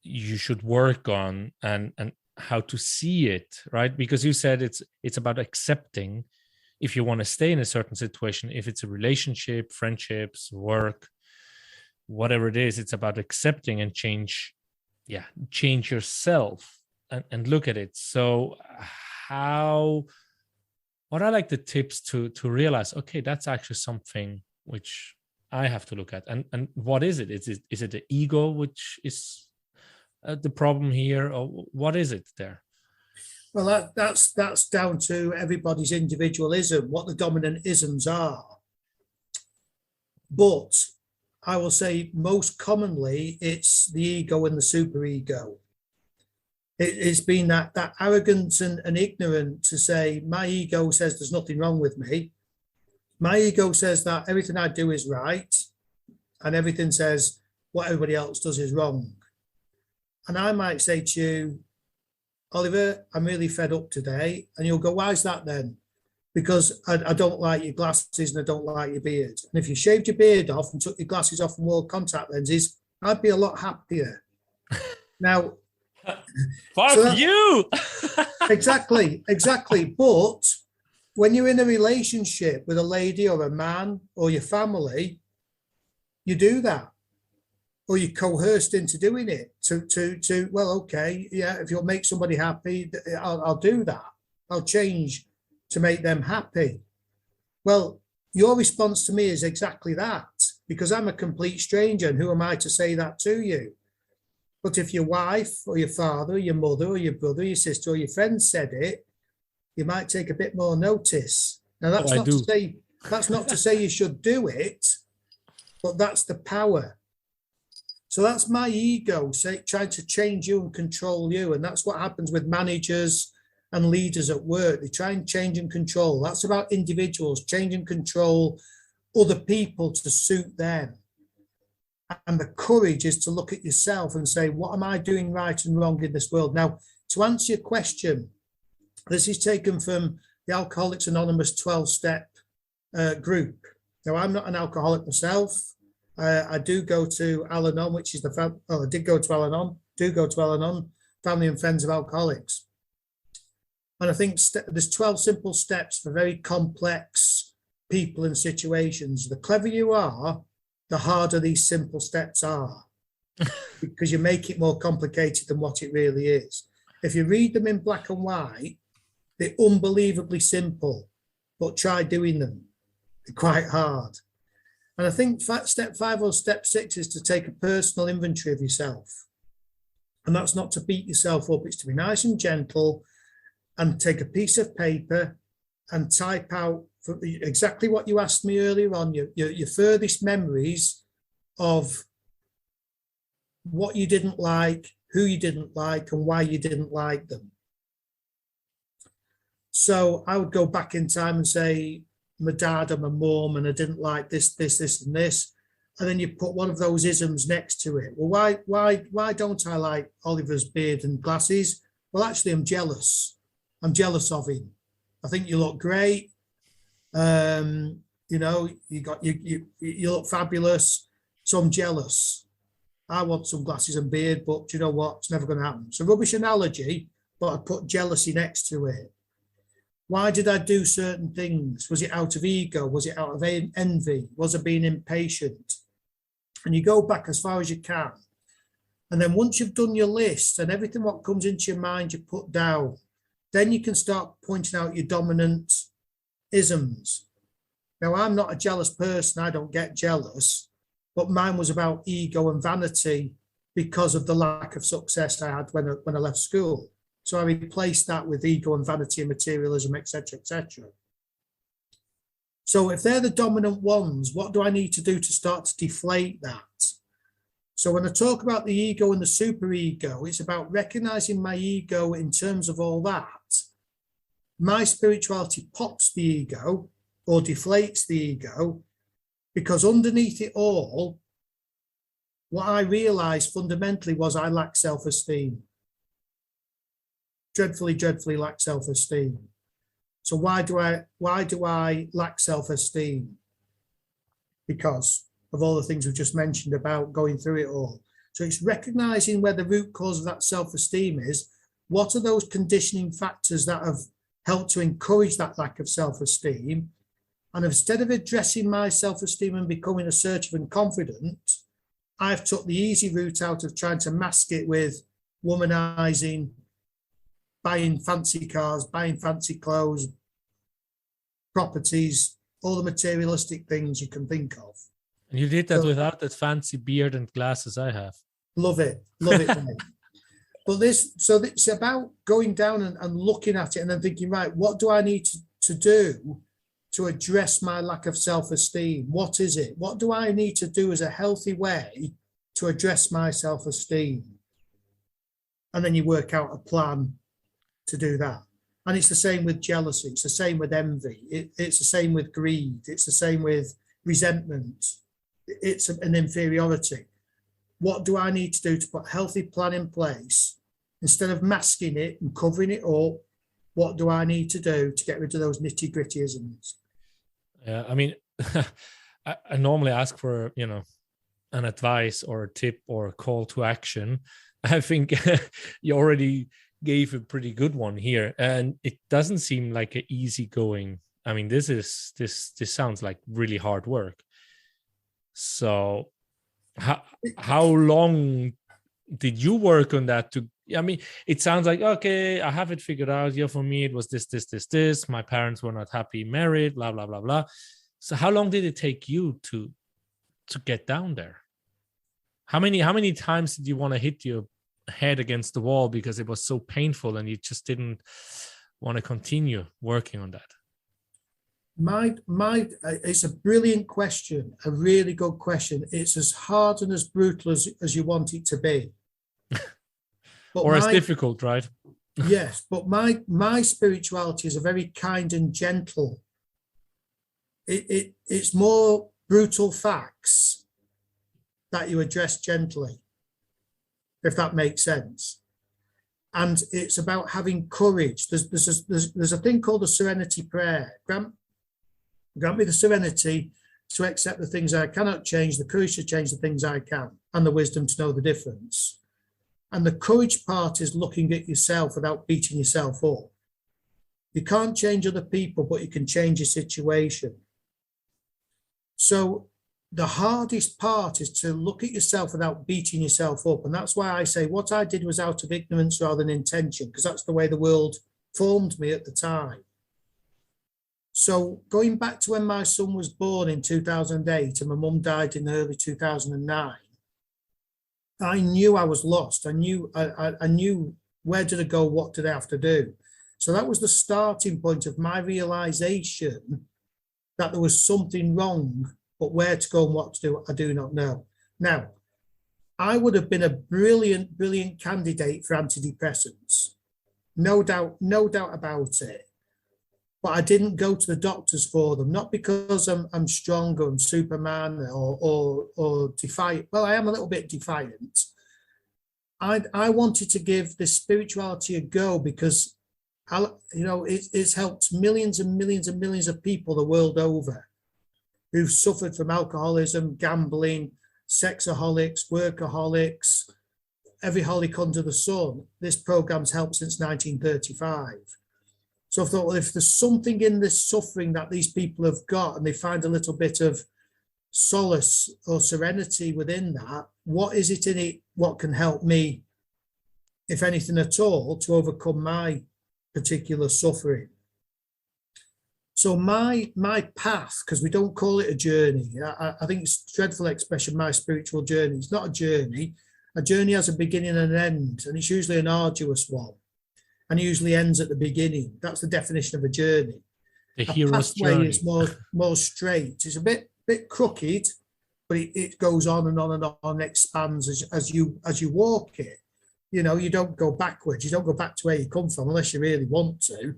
you should work on, and how to see it, right? Because you said it's about accepting if you want to stay in a certain situation, if it's a relationship, friendships, work, whatever it is, it's about accepting and change yourself and look at it. So what are like the tips to realize, okay, that's actually something which I have to look at, and what is it? Is it the ego which is the problem here, or what is it there? Well, that's down to everybody's individualism, what the dominant isms are. But I will say most commonly it's the ego and the superego. It's been that arrogance and ignorant to say, my ego says there's nothing wrong with me. My ego says that everything I do is right, and everything says what everybody else does is wrong. And I might say to you, Oliver, I'm really fed up today. And you'll go, why is that then? Because I don't like your glasses and I don't like your beard. And if you shaved your beard off and took your glasses off and wore contact lenses, I'd be a lot happier. Now, fuck you. Exactly. But when you're in a relationship with a lady or a man or your family, you do that. Or you're coerced into doing it to well, okay, yeah, if you'll make somebody happy, I'll do that. I'll change to make them happy. Well, your response to me is exactly that, because I'm a complete stranger, and who am I to say that to you? But if your wife or your father or your mother or your brother or your sister or your friend said it, you might take a bit more notice. Now, that's not to say you should do it, but that's the power. So that's my ego trying to change you and control you. And that's what happens with managers and leaders at work. They try and change and control. That's about individuals, change and control other people to suit them. And the courage is to look at yourself and say, what am I doing right and wrong in this world? Now, to answer your question, this is taken from the Alcoholics Anonymous 12-step group. Now, I'm not an alcoholic myself. I do go to Al-Anon, which is I did go to Al-Anon, Family and Friends of Alcoholics. And I think there's 12 simple steps for very complex people and situations. The clever you are, the harder these simple steps are, because you make it more complicated than what it really is. If you read them in black and white, they're unbelievably simple, but try doing them. They're quite hard. And I think step 5 or step 6 is to take a personal inventory of yourself. And that's not to beat yourself up. It's to be nice and gentle and take a piece of paper and type out exactly what you asked me earlier on, your furthest memories of what you didn't like, who you didn't like, and why you didn't like them. So I would go back in time and say, my dad and my mum, and I didn't like this, and this. And then you put one of those isms next to it. Well, why don't I like Oliver's beard and glasses? Well, actually, I'm jealous. I'm jealous of him. I think you look great. You know, you look fabulous. So I'm jealous. I want some glasses and beard, but you know what? It's never going to happen. It's a rubbish analogy, but I put jealousy next to it. Why did I do certain things? Was it out of ego? Was it out of envy? Was I being impatient? And you go back as far as you can. And then once you've done your list and everything what comes into your mind you put down, then you can start pointing out your dominant isms. Now, I'm not a jealous person. I don't get jealous. But mine was about ego and vanity because of the lack of success I had when I left school. So I replaced that with ego and vanity and materialism, etc., etc. So if they're the dominant ones, what do I need to do to start to deflate that? So when I talk about the ego and the superego, it's about recognizing my ego in terms of all that. My spirituality pops the ego or deflates the ego because underneath it all, what I realized fundamentally was I lack self-esteem. Dreadfully lack self-esteem. So why do I lack self-esteem? Because of all the things we just mentioned about going through it all. So it's recognizing where the root cause of that self-esteem is. What are those conditioning factors that have helped to encourage that lack of self-esteem? And instead of addressing my self-esteem and becoming assertive and confident, I've took the easy route out of trying to mask it with womanizing, buying fancy cars, buying fancy clothes, properties, all the materialistic things you can think of. And you did that without that fancy beard and glasses I have. Love it, mate. But it's about going down and looking at it and then thinking, right, what do I need to do to address my lack of self-esteem? What is it? What do I need to do as a healthy way to address my self-esteem? And then you work out a plan to do that. And it's the same with jealousy. It's the same with envy. It's the same with greed. It's the same with resentment. It's an inferiority. What do I need to do to put a healthy plan in place? Instead of masking it and covering it up, what do I need to do to get rid of those nitty-gritty isms? Yeah, I mean, I normally ask for, an advice or a tip or a call to action. I think you already gave a pretty good one here, and it doesn't seem like an easygoing. I mean, this sounds like really hard work. So how long did you work on that I mean, it sounds like, okay, I have it figured out. Yeah, for me, it was this. My parents were not happy married, blah, blah, blah, blah. So how long did it take you to get down there? How many times did you want to hit your head against the wall because it was so painful and you just didn't want to continue working on that? It's a brilliant question, a really good question. It's as hard and as brutal as you want it to be. Or as difficult, right? Yes, but my spirituality is a very kind and gentle. It's more brutal facts that you address gently, if that makes sense. And it's about having courage. There's a thing called the Serenity Prayer. Grant me the serenity to accept the things I cannot change, the courage to change the things I can, and the wisdom to know the difference. And the courage part is looking at yourself without beating yourself up. You can't change other people, but you can change your situation. So the hardest part is to look at yourself without beating yourself up. And that's why I say what I did was out of ignorance rather than intention, because that's the way the world formed me at the time. So going back to when my son was born in 2008 and my mum died in early 2009, I knew I was lost. I knew where did I go? What did I have to do? So that was the starting point of my realization that there was something wrong, but where to go and what to do, I do not know. Now, I would have been a brilliant, brilliant candidate for antidepressants. No doubt about it. But I didn't go to the doctors for them, not because I'm strong or I'm Superman or defiant. Well, I am a little bit defiant. I wanted to give this spirituality a go because it's helped millions and millions and millions of people the world over who've suffered from alcoholism, gambling, sexaholics, workaholics, every holic under the sun. This program's helped since 1935. So I thought, well, if there's something in this suffering that these people have got and they find a little bit of solace or serenity within that, what is it in it, what can help me, if anything at all, to overcome my particular suffering? So my path, because we don't call it a journey, I think it's a dreadful expression, my spiritual journey. It's not a journey. A journey has a beginning and an end, and it's usually an arduous one, and it usually ends at the beginning. That's the definition of a journey. The hero's journey is more straight. It's a bit crooked, but it goes on and on and on, and expands as you walk it. You don't go backwards. You don't go back to where you come from unless you really want to.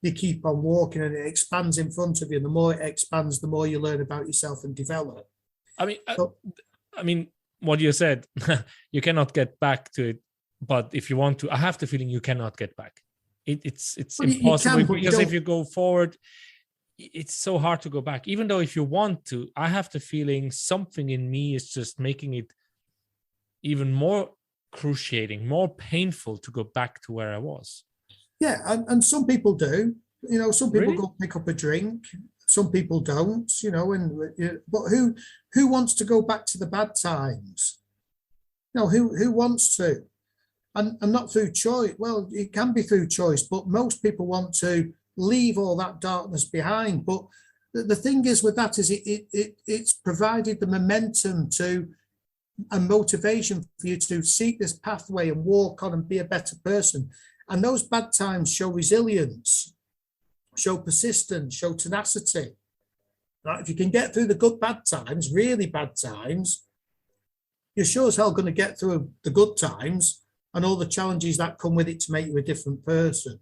You keep on walking and it expands in front of you. And the more it expands, the more you learn about yourself and develop. I mean, what you said, you cannot get back to it. But if you want to, I have the feeling you cannot get back. It's impossible because if you go forward, it's so hard to go back. Even though if you want to, I have the feeling something in me is just making it even more cruciating, more painful to go back to where I was. Yeah, and some people do. Some people Really? go pick up a drink. Some people don't. But who wants to go back to the bad times? Who wants to? And not through choice. Well, it can be through choice, but most people want to leave all that darkness behind. But the thing is with that is it's provided the momentum to and motivation for you to seek this pathway and walk on and be a better person. And those bad times show resilience, show persistence, show tenacity. Right? If you can get through the good bad times, really bad times, you're sure as hell going to get through the good times and all the challenges that come with it to make you a different person.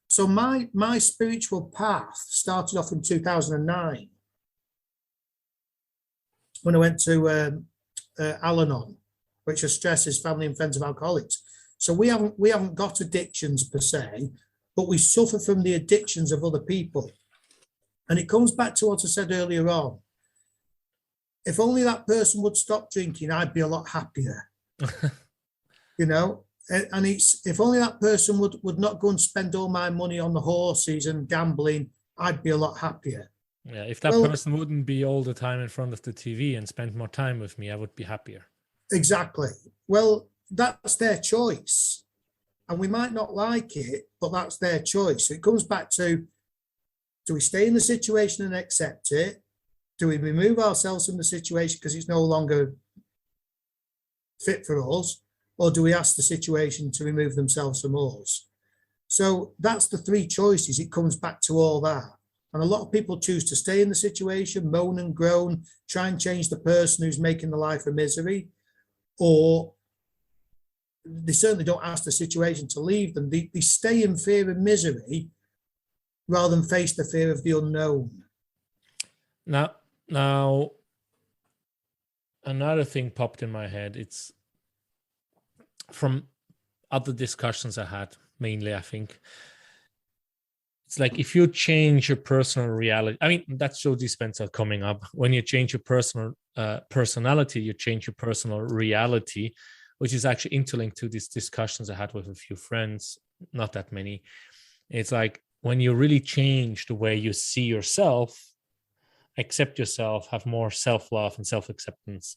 So my spiritual path started off in 2009 when I went to Al-Anon, which stresses family and friends of alcoholics. So we haven't got addictions per se, but we suffer from the addictions of other people. And it comes back to what I said earlier on. If only that person would stop drinking, I'd be a lot happier. And it's if only that person would not go and spend all my money on the horses and gambling, I'd be a lot happier. Yeah, if that person wouldn't be all the time in front of the TV and spend more time with me, I would be happier. Exactly. Well, that's their choice. And we might not like it, but that's their choice. So it comes back to, do we stay in the situation and accept it? Do we remove ourselves from the situation because it's no longer fit for us? Or do we ask the situation to remove themselves from us? So that's the three choices. It comes back to all that. And a lot of people choose to stay in the situation, moan and groan, try and change the person who's making the life a misery, or they certainly don't ask the situation to leave them. They stay in fear and misery rather than face the fear of the unknown. Now, another thing popped in my head. It's from other discussions I had, mainly, I think. It's like if you change your personal reality, I mean, that's Joe Dispenza coming up. When you change your personal personality, you change your personal reality, which is actually interlinked to these discussions I had with a few friends, not that many. It's like when you really change the way you see yourself accept yourself, have more self-love and self-acceptance.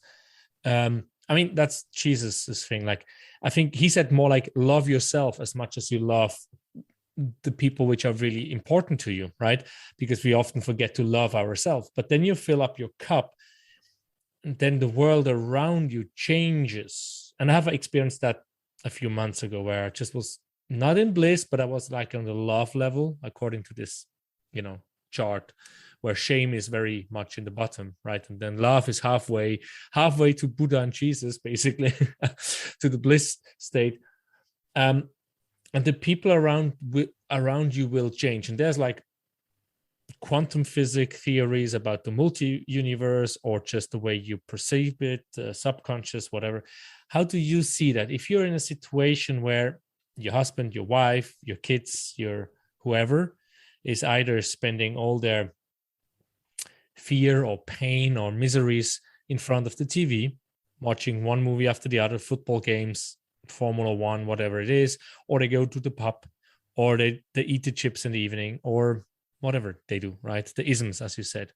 I mean, that's Jesus's thing. Like, I think he said more like, love yourself as much as you love the people which are really important to you, right? Because we often forget to love ourselves. But then you fill up your cup, and then the world around you changes. And I have experienced that a few months ago, where I just was not in bliss, but I was like on the love level, according to this, chart, where shame is very much in the bottom, right? And then love is halfway to Buddha and Jesus, basically, to the bliss state. And the people around you will change. And there's like quantum physics theories about the multi-universe, or just the way you perceive it, subconscious, whatever. How do you see that? If you're in a situation where your husband, your wife, your kids, your whoever is either spending all their fear or pain or miseries in front of the TV, watching one movie after the other, football games, Formula One, whatever it is, or they go to the pub, or they eat the chips in the evening, or whatever they do, right? The isms, as you said.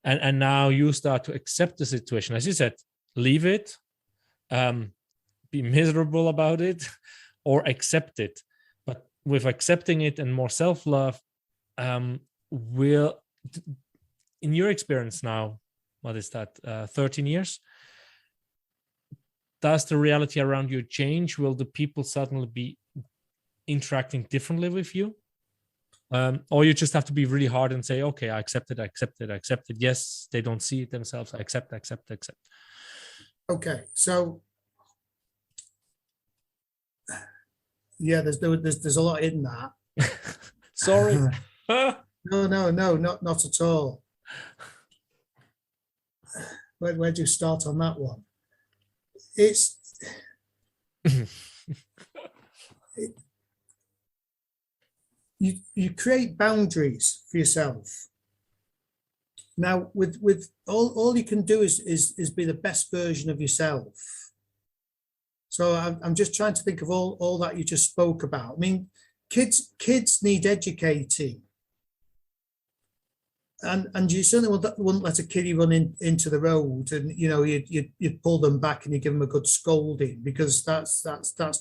And now you start to accept the situation. As you said, leave it, be miserable about it, or accept it. But with accepting it and more self-love, will, in your experience now, what is that, 13 years? Does the reality around you change? Will the people suddenly be interacting differently with you? Or you just have to be really hard and say, okay, I accept it. Yes, they don't see it themselves. I accept. Okay, so yeah, there's a lot in that. Sorry. No, not at all. Where do you start on that one? It's you create boundaries for yourself. Now, with all you can do is be the best version of yourself. So I'm just trying to think of all that you just spoke about. I mean, kids need educating. And you certainly wouldn't let a kiddie run into the road, and you'd pull them back and you give them a good scolding, because that's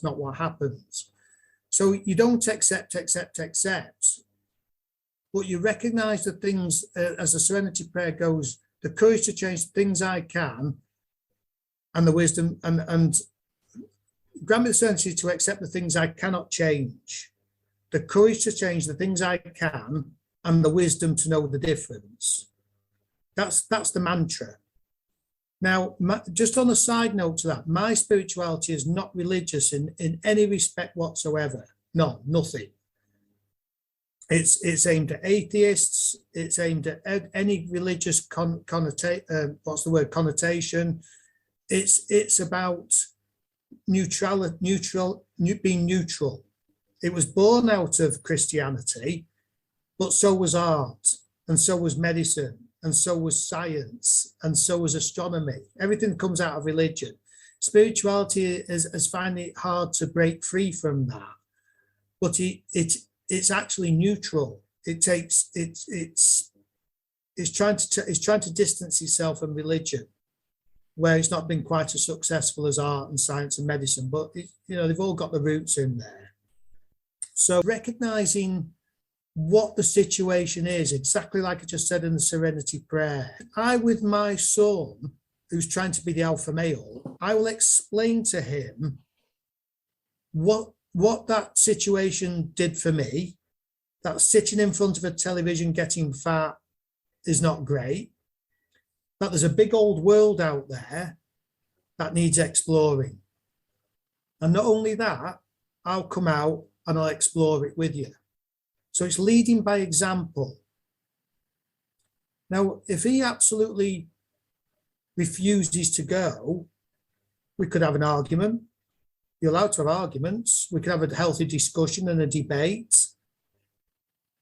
not what happens. So you don't accept, but you recognize the things, as the Serenity Prayer goes, the courage to change the things I can, and the wisdom, and grant me the serenity to accept the things I cannot change, the courage to change the things I can, and the wisdom to know the difference. That's the mantra. Now, just on a side note to that, my spirituality is not religious in any respect whatsoever. No, nothing. It's aimed at atheists. It's aimed at any religious connotation. It's about being neutral. It was born out of Christianity, but so was art, and so was medicine, and so was science, and so was astronomy. Everything comes out of religion. Spirituality is finding it hard to break free from that, but it's actually neutral. It's trying to distance itself from religion, where it's not been quite as successful as art and science and medicine, but they've all got the roots in there. So recognizing what the situation is, exactly like I just said in the Serenity Prayer. With my son, who's trying to be the alpha male, I will explain to him what that situation did for me, that sitting in front of a television getting fat is not great, that there's a big old world out there that needs exploring. And not only that, I'll come out and I'll explore it with you. So it's leading by example. Now, if he absolutely refuses to go, we could have an argument. You're allowed to have arguments. We could have a healthy discussion and a debate.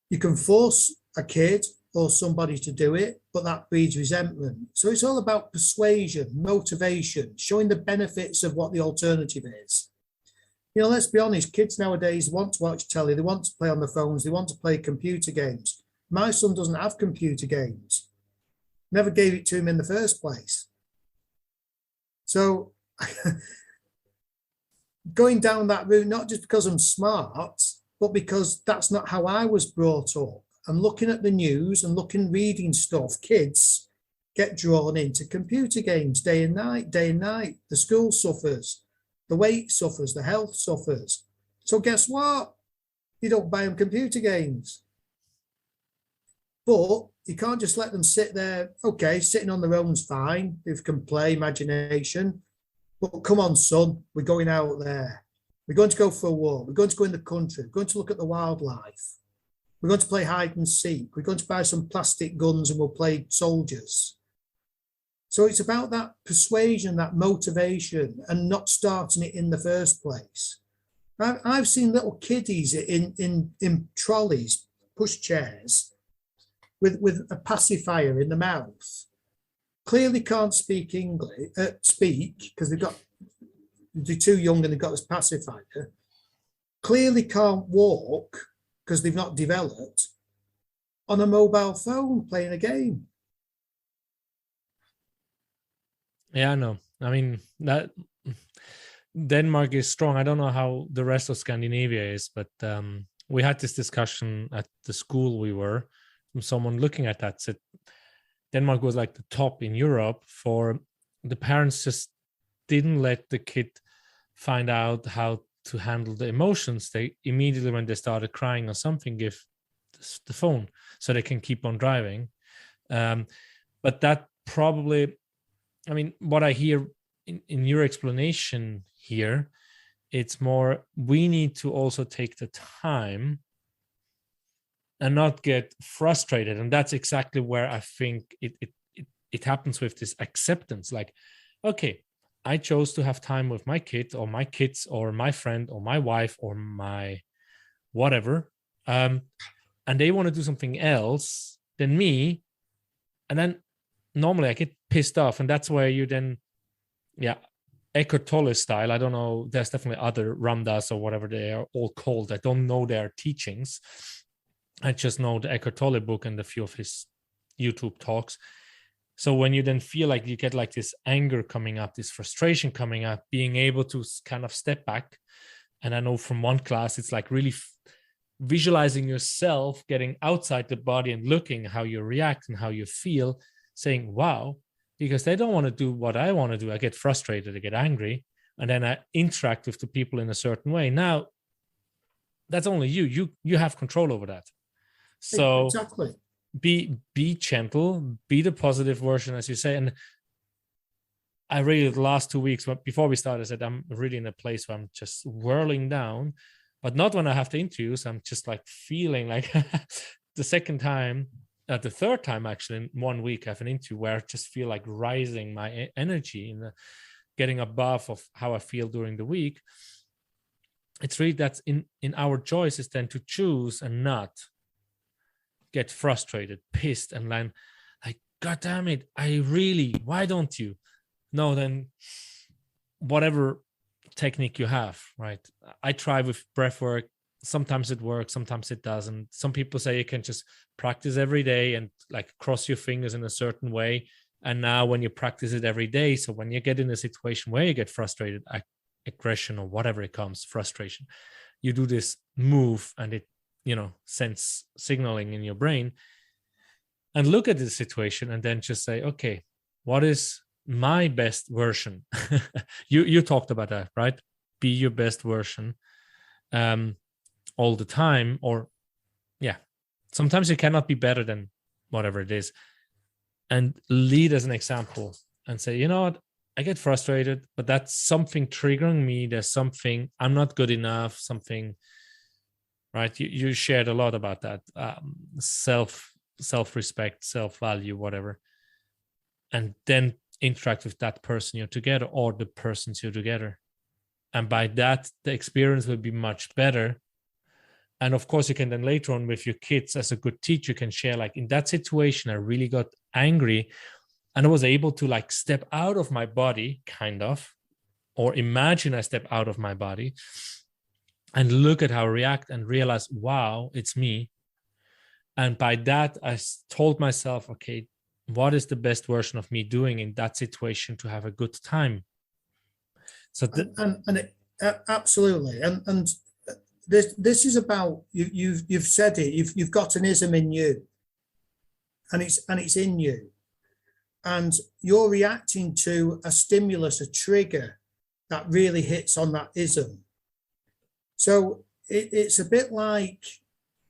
You can force a kid or somebody to do it, but that breeds resentment. So it's all about persuasion, motivation, showing the benefits of what the alternative is. Let's be honest, kids nowadays want to watch telly, they want to play on the phones, they want to play computer games. My son doesn't have computer games. Never gave it to him in the first place. So going down that route, not just because I'm smart, but because that's not how I was brought up. And looking at the news and reading stuff, kids get drawn into computer games day and night, day and night. The school suffers, the weight suffers, the health suffers. So guess what? You don't buy them computer games. But you can't just let them sit there. Okay, sitting on their own's fine. They can play, imagination. But come on, son, we're going out there. We're going to go for a walk. We're going to go in the country. We're going to look at the wildlife. We're going to play hide and seek. We're going to buy some plastic guns and we'll play soldiers. So it's about that persuasion, that motivation, and not starting it in the first place. I've seen little kiddies in trolleys, push chairs, with a pacifier in the mouth. Clearly can't speak English, because they're too young and they've got this pacifier. Clearly can't walk because they've not developed, on a mobile phone playing a game. Yeah, I know. I mean, that Denmark is strong. I don't know how the rest of Scandinavia is, but we had this discussion at the school we were, from someone looking at that said Denmark was like the top in Europe for the parents just didn't let the kid find out how to handle the emotions. They immediately, when they started crying or something, give the phone so they can keep on driving. But that probably, I mean, what I hear in your explanation here, it's more, we need to also take the time and not get frustrated. And that's exactly where I think it happens with this acceptance. Like, okay, I chose to have time with my kid or my kids or my friend or my wife or my whatever. And they want to do something else than me. And then normally I get pissed off. And that's where you then, Eckhart Tolle style. I don't know. There's definitely other Ramdas or whatever they are all called. I don't know their teachings. I just know the Eckhart Tolle book and a few of his YouTube talks. So when you then feel like you get like this anger coming up, this frustration coming up, being able to kind of step back. And I know from one class, it's like really visualizing yourself getting outside the body and looking how you react and how you feel, saying, wow, because they don't want to do what I want to do. I get frustrated, I get angry, and then I interact with the people in a certain way. Now, that's only you have control over that. So exactly. Be gentle, be the positive version, as you say. And I really, the last 2 weeks before we started, I said I'm really in a place where I'm just whirling down, but not when I have the interviews. I'm just like feeling like the third time actually in 1 week I have an interview where I just feel like rising my energy and getting above of how I feel during the week. It's really that's in our choices then to choose and not get frustrated, pissed, and then like, God damn it, why don't you? No, then whatever technique you have, right? I try with breath work. Sometimes it works, sometimes it doesn't. Some people say you can just practice every day and like cross your fingers in a certain way. And now when you practice it every day, so when you get in a situation where you get frustrated, aggression or whatever it comes, frustration, you do this move and it, sends signaling in your brain, and look at the situation and then just say, okay, what is my best version? You talked about that, right? Be your best version all the time, or sometimes you cannot be better than whatever it is, and lead as an example and say, you know what, I get frustrated, but that's something triggering me. There's something I'm not good enough, something, right? You shared a lot about that, self-respect, self-value, whatever. And then interact with that person you're together or the persons you're together. And by that, the experience will be much better. And of course, you can then later on with your kids, as a good teacher, can share, like, in that situation, I really got angry and I was able to like step out of my body, kind of, or imagine I step out of my body and look at how I react and realize, wow, it's me. And by that, I told myself, okay, what is the best version of me doing in that situation to have a good time? So absolutely, and this is about you've said it. You've got an ism in you, and it's in you, and you're reacting to a stimulus, a trigger that really hits on that ism. So it's a bit like,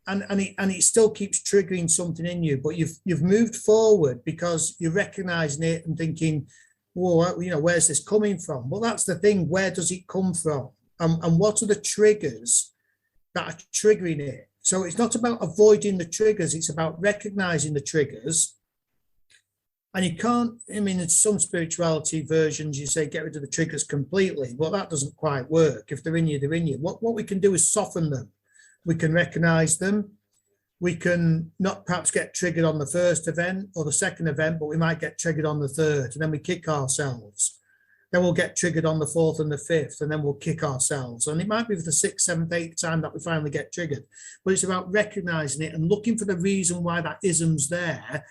and it still keeps triggering something in you, but you've moved forward because you're recognizing it and thinking, well, where's this coming from? Well, that's the thing. Where does it come from? And what are the triggers that are triggering it? So it's not about avoiding the triggers. It's about recognizing the triggers. And you can't, in some spirituality versions, you say get rid of the triggers completely. Well, that doesn't quite work. If they're in you, they're in you. What we can do is soften them. We can recognize them. We can not perhaps get triggered on the first event or the second event, but we might get triggered on the third, and then we kick ourselves. Then we'll get triggered on the fourth and the fifth, and then we'll kick ourselves. And it might be for the sixth, seventh, eighth time that we finally get triggered. But it's about recognizing it and looking for the reason why that ism's there,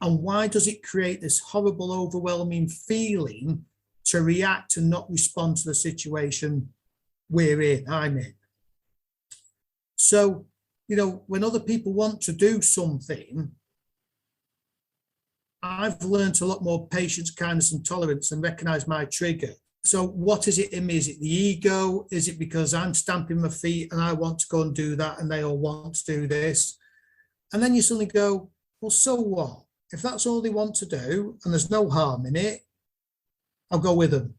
and why does it create this horrible, overwhelming feeling to react and not respond to the situation I'm in. So, when other people want to do something, I've learned a lot more patience, kindness, and tolerance and recognize my trigger. So what is it in me? Is it the ego? Is it because I'm stamping my feet and I want to go and do that and they all want to do this? And then you suddenly go, well, so what? If that's all they want to do and there's no harm in it, I'll go with them.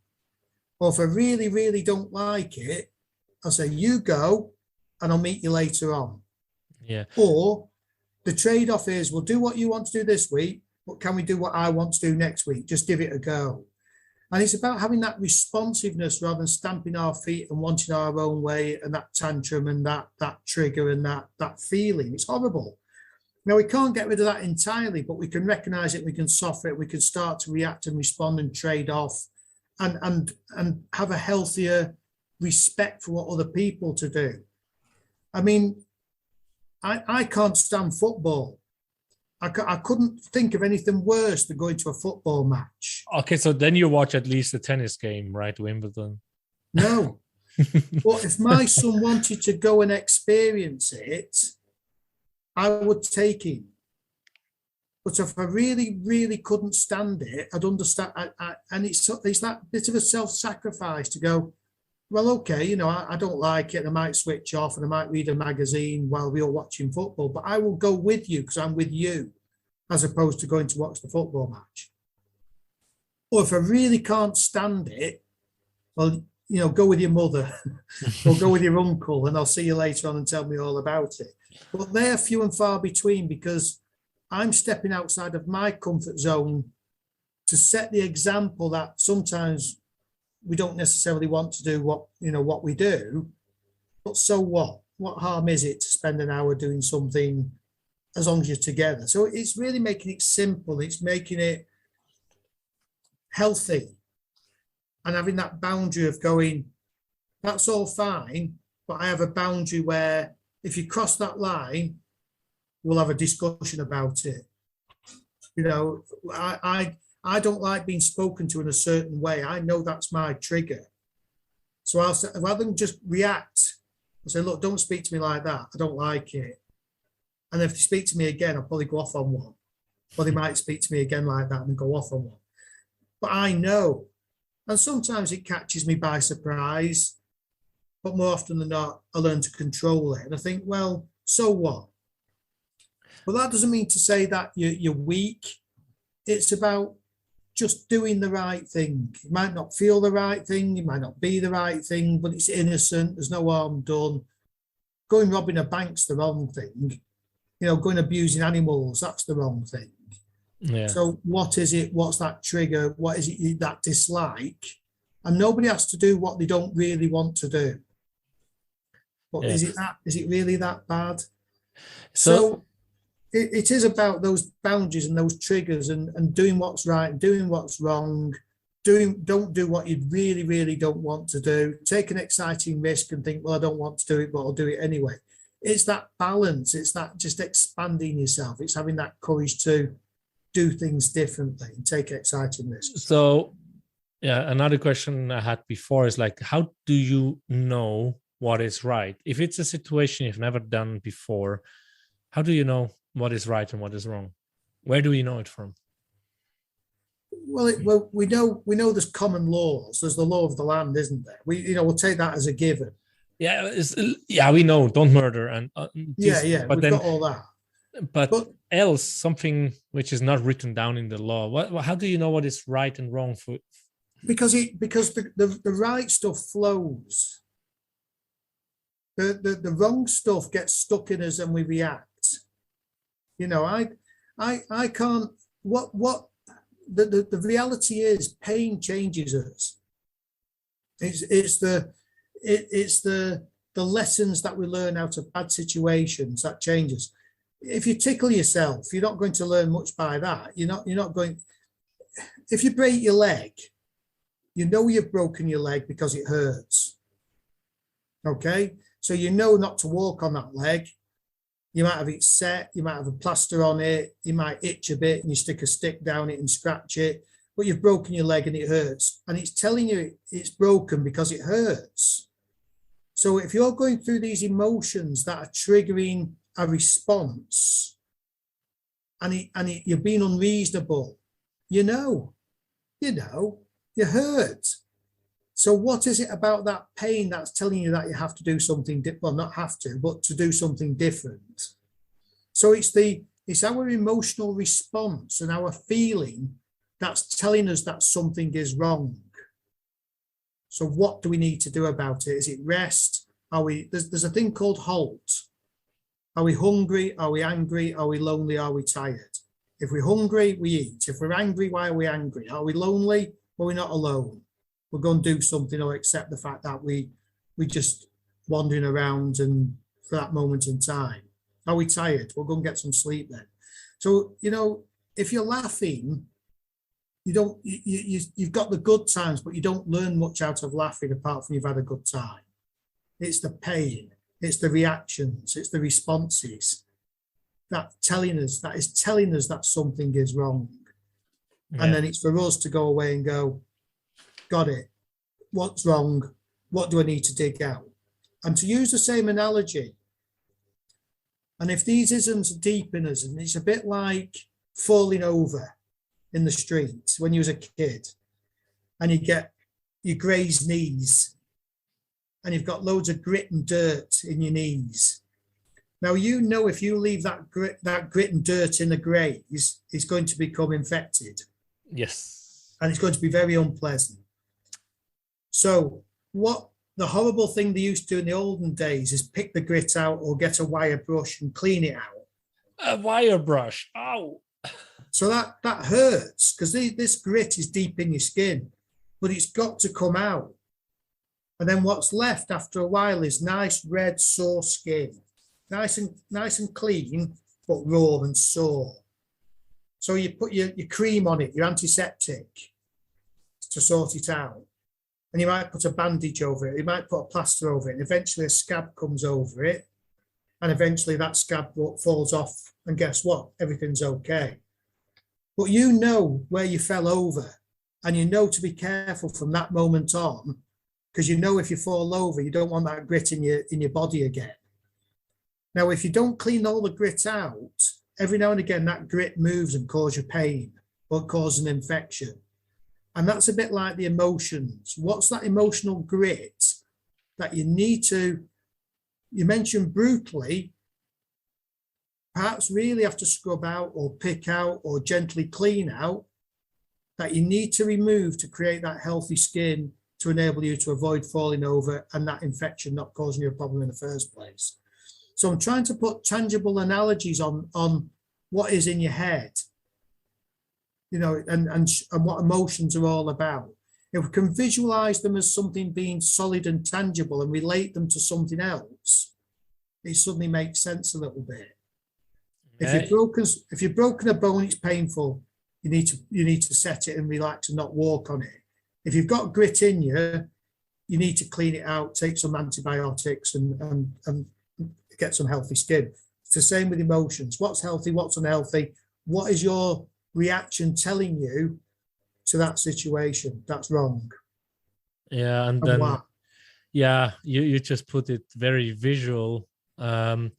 Or if I really, really don't like it, I'll say, you go and I'll meet you later on. Yeah. Or the trade-off is, we'll do what you want to do this week, but can we do what I want to do next week? Just give it a go. And it's about having that responsiveness rather than stamping our feet and wanting our own way and that tantrum and that trigger and that feeling. It's horrible. Now, we can't get rid of that entirely, but we can recognize it, we can soften it, we can start to react and respond and trade off and have a healthier respect for what other people to do. I mean, I can't stand football. I couldn't think of anything worse than going to a football match. Okay, so then you watch at least a tennis game, right? Wimbledon. No. But if my son wanted to go and experience it, I would take him. But if I really, really couldn't stand it, I'd understand. And it's that bit of a self-sacrifice to go, well, okay, I don't like it. I might switch off and I might read a magazine while we're watching football, but I will go with you because I'm with you, as opposed to going to watch the football match. Or if I really can't stand it, well, go with your mother or go with your uncle and I'll see you later on and tell me all about it. But they're few and far between because I'm stepping outside of my comfort zone to set the example that sometimes we don't necessarily want to do what we do, but so what? What harm is it to spend an hour doing something as long as you're together? So it's really making it simple. It's making it healthy and having that boundary of going, that's all fine, but I have a boundary where if you cross that line, we'll have a discussion about it. I don't like being spoken to in a certain way. I know that's my trigger. So I'll say, rather than just react, I'll say, look, don't speak to me like that. I don't like it. And if they speak to me again, I'll probably go off on one. Or they might speak to me again like that and go off on one. But I know. And sometimes it catches me by surprise. But more often than not, I learn to control it. And I think, well, so what? But that doesn't mean to say that you're weak. It's about just doing the right thing. You might not feel the right thing, you might not be the right thing, but it's innocent, there's no harm done. Going robbing a bank's the wrong thing. Going abusing animals, that's the wrong thing. Yeah. So what is it? What's that trigger? What is it that dislike? And nobody has to do what they don't really want to do. But is it really that bad? So it is about those boundaries and those triggers and doing what's right and doing what's wrong. Don't do what you really, really don't want to do. Take an exciting risk and think, well, I don't want to do it, but I'll do it anyway. It's that balance. It's that just expanding yourself. It's having that courage to do things differently and take exciting risks. So, yeah, another question I had before is like, how do you know what is right? If it's a situation you've never done before, how do you know what is right and what is wrong? Where do you know it from? Well, we know there's common laws. There's the law of the land, isn't there? We'll take that as a given. Yeah, we know don't murder and but we've got all that. But else something which is not written down in the law. How do you know what is right and wrong for? Because the right stuff flows. The wrong stuff gets stuck in us and we react. I can't. What the reality is, pain changes us. It's the lessons that we learn out of bad situations that changes. If you tickle yourself, you're not going to learn much by that. You're not going. If you break your leg, you know you've broken your leg because it hurts. Okay, so you know not to walk on that leg. You might have it set, you might have a plaster on it, you might itch a bit and you stick a stick down it and scratch it, but you've broken your leg and it hurts. And it's telling you it's broken because it hurts. So if you're going through these emotions that are triggering a response and you're being unreasonable, you hurt. So what is it about that pain that's telling you that you have to do something, well, not have to, but to do something different? So it's our emotional response and our feeling that's telling us that something is wrong. So what do we need to do about it? Is it rest? There's a thing called HALT. Are we hungry? Are we angry? Are we lonely? Are we tired? If we're hungry, we eat. If we're angry, why are we angry? Are we lonely? Well, we're not alone. We're going to do something or accept the fact that we just wandering around and for that moment in time. Are we tired? We'll go and get some sleep then. So, if you're laughing, you've got the good times, but you don't learn much out of laughing apart from you've had a good time. It's the pain, it's the reactions, it's the responses that is telling us that something is wrong. Yeah. And then it's for us to go away and go, got it. What's wrong? What do I need to dig out? And to use the same analogy, and if these isms are deep in us, and it's a bit like falling over in the street when you was a kid, and you graze knees, and you've got loads of grit and dirt in your knees. Now, if you leave that grit and dirt in the graze, it's going to become infected. Yes. And it's going to be very unpleasant. So what the horrible thing they used to do in the olden days is pick the grit out or get a wire brush and clean it out. A wire brush. Ow. So that hurts because this grit is deep in your skin, but it's got to come out. And then what's left after a while is nice red sore skin, nice and clean, but raw and sore. So you put your cream on it, your antiseptic, to sort it out. And you might put a bandage over it. You might put a plaster over it. And eventually a scab comes over it. And eventually that scab falls off. And guess what? Everything's okay. But you know where you fell over. And you know to be careful from that moment on. Because you know if you fall over, you don't want that grit in your body again. Now, if you don't clean all the grit out, every now and again that grit moves and causes you pain or causes an infection. And that's a bit like the emotions. What's that emotional grit that you mentioned brutally, perhaps really have to scrub out or pick out or gently clean out, that you need to remove to create that healthy skin to enable you to avoid falling over and that infection not causing you a problem in the first place. So I'm trying to put tangible analogies on what is in your head. And what emotions are all about. If we can visualize them as something being solid and tangible and relate them to something else, it suddenly makes sense a little bit. Okay. If you've broken a bone, it's painful. You need to set it and relax and not walk on it. If you've got grit in you, you need to clean it out, take some antibiotics and get some healthy skin. It's the same with emotions. What's healthy? What's unhealthy? What is your reaction telling you to that situation that's wrong. Yeah, and then why? Yeah, you just put it very visual. I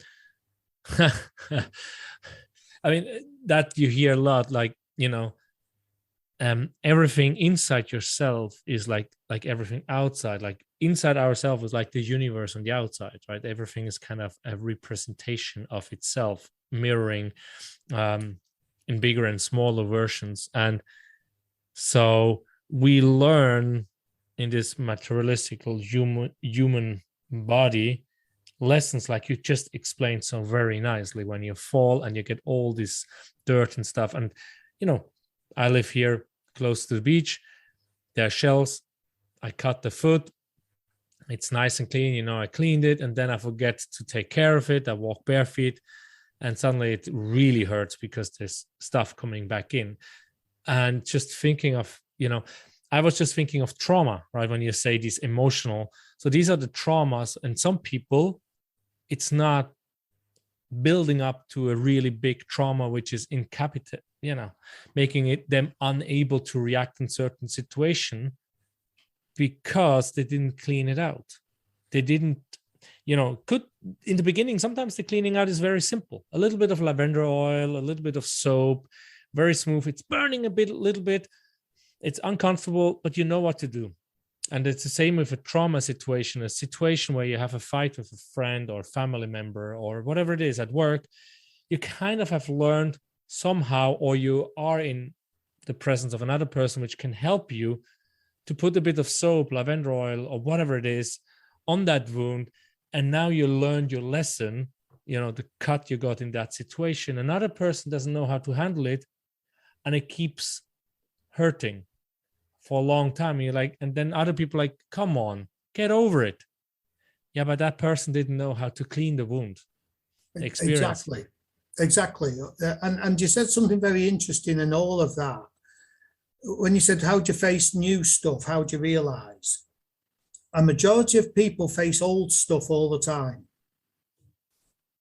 mean, that you hear a lot, like, you know, everything inside yourself is like everything outside. Like inside ourselves is like the universe on the outside, right? Everything is kind of a representation of itself, mirroring in bigger and smaller versions. And so we learn in this materialistical human body lessons like you just explained so very nicely. When you fall and you get all this dirt and stuff, and you know, I live here close to the beach, there are shells, I cut the foot, it's nice and clean, you know, I cleaned it, and then I forget to take care of it, I walk bare feet, and suddenly it really hurts because there's stuff coming back in. And just thinking of, you know, I was just thinking of trauma, right? When you say these emotional, so these are the traumas, and some people, it's not building up to a really big trauma, which is incapacitated, you know, making it them unable to react in certain situation because they didn't clean it out. They didn't, you know, could in the beginning, sometimes the cleaning out is very simple. A little bit of lavender oil, a little bit of soap, very smooth. It's burning a little bit. It's uncomfortable, but you know what to do. And it's the same with a trauma situation, a situation where you have a fight with a friend or family member or whatever it is at work. You kind of have learned somehow, or you are in the presence of another person which can help you to put a bit of soap, lavender oil, or whatever it is on that wound. And now you learned your lesson, you know, the cut you got in that situation. Another person doesn't know how to handle it, and it keeps hurting for a long time. You're like, and then other people are like, come on, get over it. Yeah, but that person didn't know how to clean the wound. Exactly. And you said something very interesting in all of that. When you said, how do you face new stuff? How do you realize? A majority of people face old stuff all the time.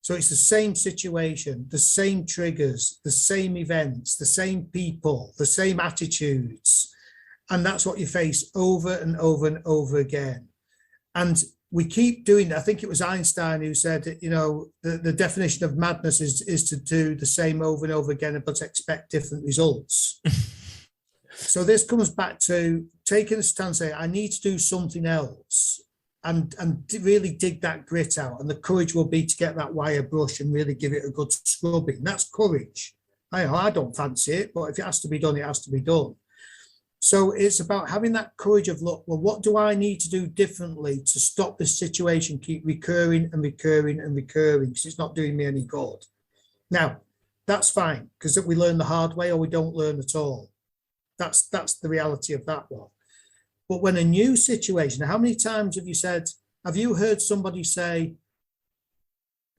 So it's the same situation, the same triggers, the same events, the same people, the same attitudes. And that's what you face over and over and over again. And we keep doing, I think it was Einstein who said, you know, the definition of madness is to do the same over and over again, but expect different results. So this comes back to taking a stance, saying, I need to do something else, and really dig that grit out. And the courage will be to get that wire brush and really give it a good scrubbing. That's courage. I don't fancy it, but if it has to be done, it has to be done. So it's about having that courage of, look, well, what do I need to do differently to stop this situation keep recurring and recurring and recurring, because it's not doing me any good. Now, that's fine, because we learn the hard way or we don't learn at all. That's the reality of that one. But when a new situation, how many times have you heard somebody say,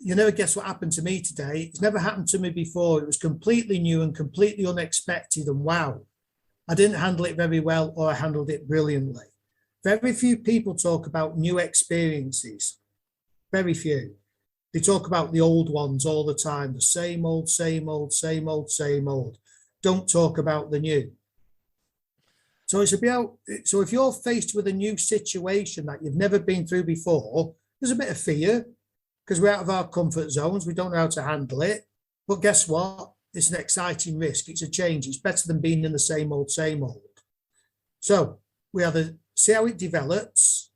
you never guess what happened to me today? It's never happened to me before. It was completely new and completely unexpected. And wow, I didn't handle it very well, or I handled it brilliantly. Very few people talk about new experiences. Very few. They talk about the old ones all the time. The same old, same old, same old, same old. Don't talk about the new. So so if you're faced with a new situation that you've never been through before, there's a bit of fear because we're out of our comfort zones. We don't know how to handle it. But guess what? It's an exciting risk. It's a change. It's better than being in the same old, same old. So we either see how it develops,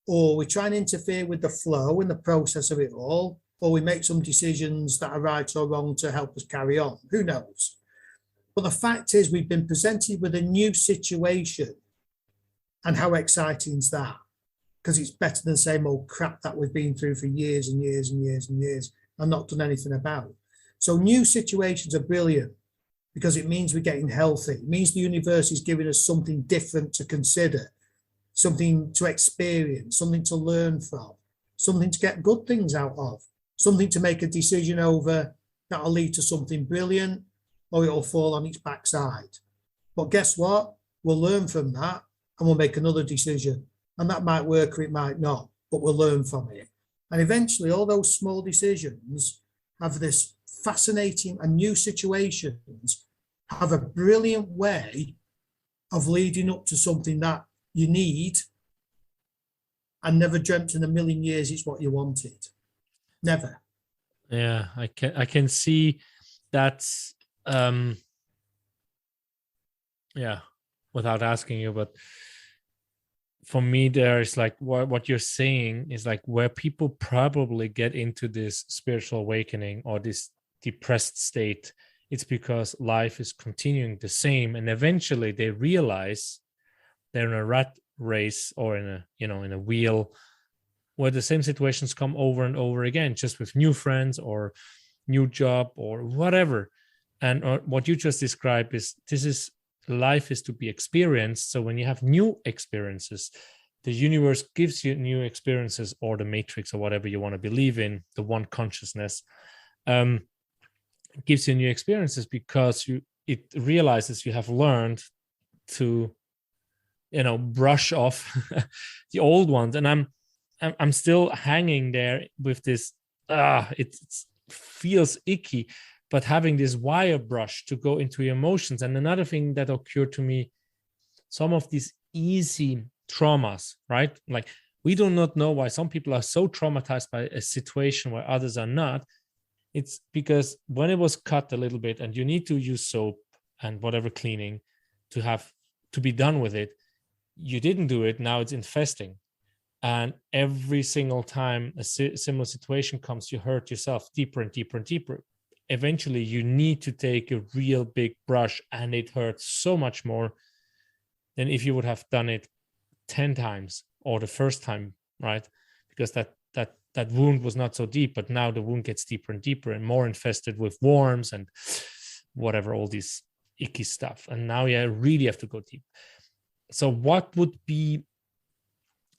or we try and interfere with the flow and the process of it all, or we make some decisions that are right or wrong to help us carry on. Who knows? But the fact is, we've been presented with a new situation. And how exciting is that? Because it's better than the same old crap that we've been through for years and years and years and years and not done anything about. So new situations are brilliant because it means we're getting healthy. It means the universe is giving us something different to consider, something to experience, something to learn from, something to get good things out of, something to make a decision over that'll lead to something brilliant, or it'll fall on its backside. But guess what? We'll learn from that and we'll make another decision. And that might work or it might not, but we'll learn from it. And eventually all those small decisions have this fascinating and new situations have a brilliant way of leading up to something that you need and never dreamt in a million years it's what you wanted. Never. Yeah, I can see that's yeah, without asking you, but for me, there's like what you're saying is like where people probably get into this spiritual awakening or this depressed state. It's because life is continuing the same, and eventually they realize they're in a rat race or in a, you know, in a wheel where the same situations come over and over again, just with new friends or new job or whatever. And what you just described is this is life is to be experienced. So when you have new experiences, the universe gives you new experiences, or the matrix or whatever you want to believe in, the one consciousness, gives you new experiences because it realizes you have learned to, you know, brush off the old ones. And I'm still hanging there with this. It feels icky, but having this wire brush to go into your emotions. And another thing that occurred to me, some of these easy traumas, right? Like we do not know why some people are so traumatized by a situation where others are not. It's because when it was cut a little bit and you need to use soap and whatever cleaning to be done with it, you didn't do it. Now it's infesting. And every single time a similar situation comes, you hurt yourself deeper and deeper and deeper. Eventually, you need to take a real big brush, and it hurts so much more than if you would have done it 10 times or the first time, right? Because that wound was not so deep, but now the wound gets deeper and deeper and more infested with worms and whatever, all this icky stuff. And now you really have to go deep. So what would be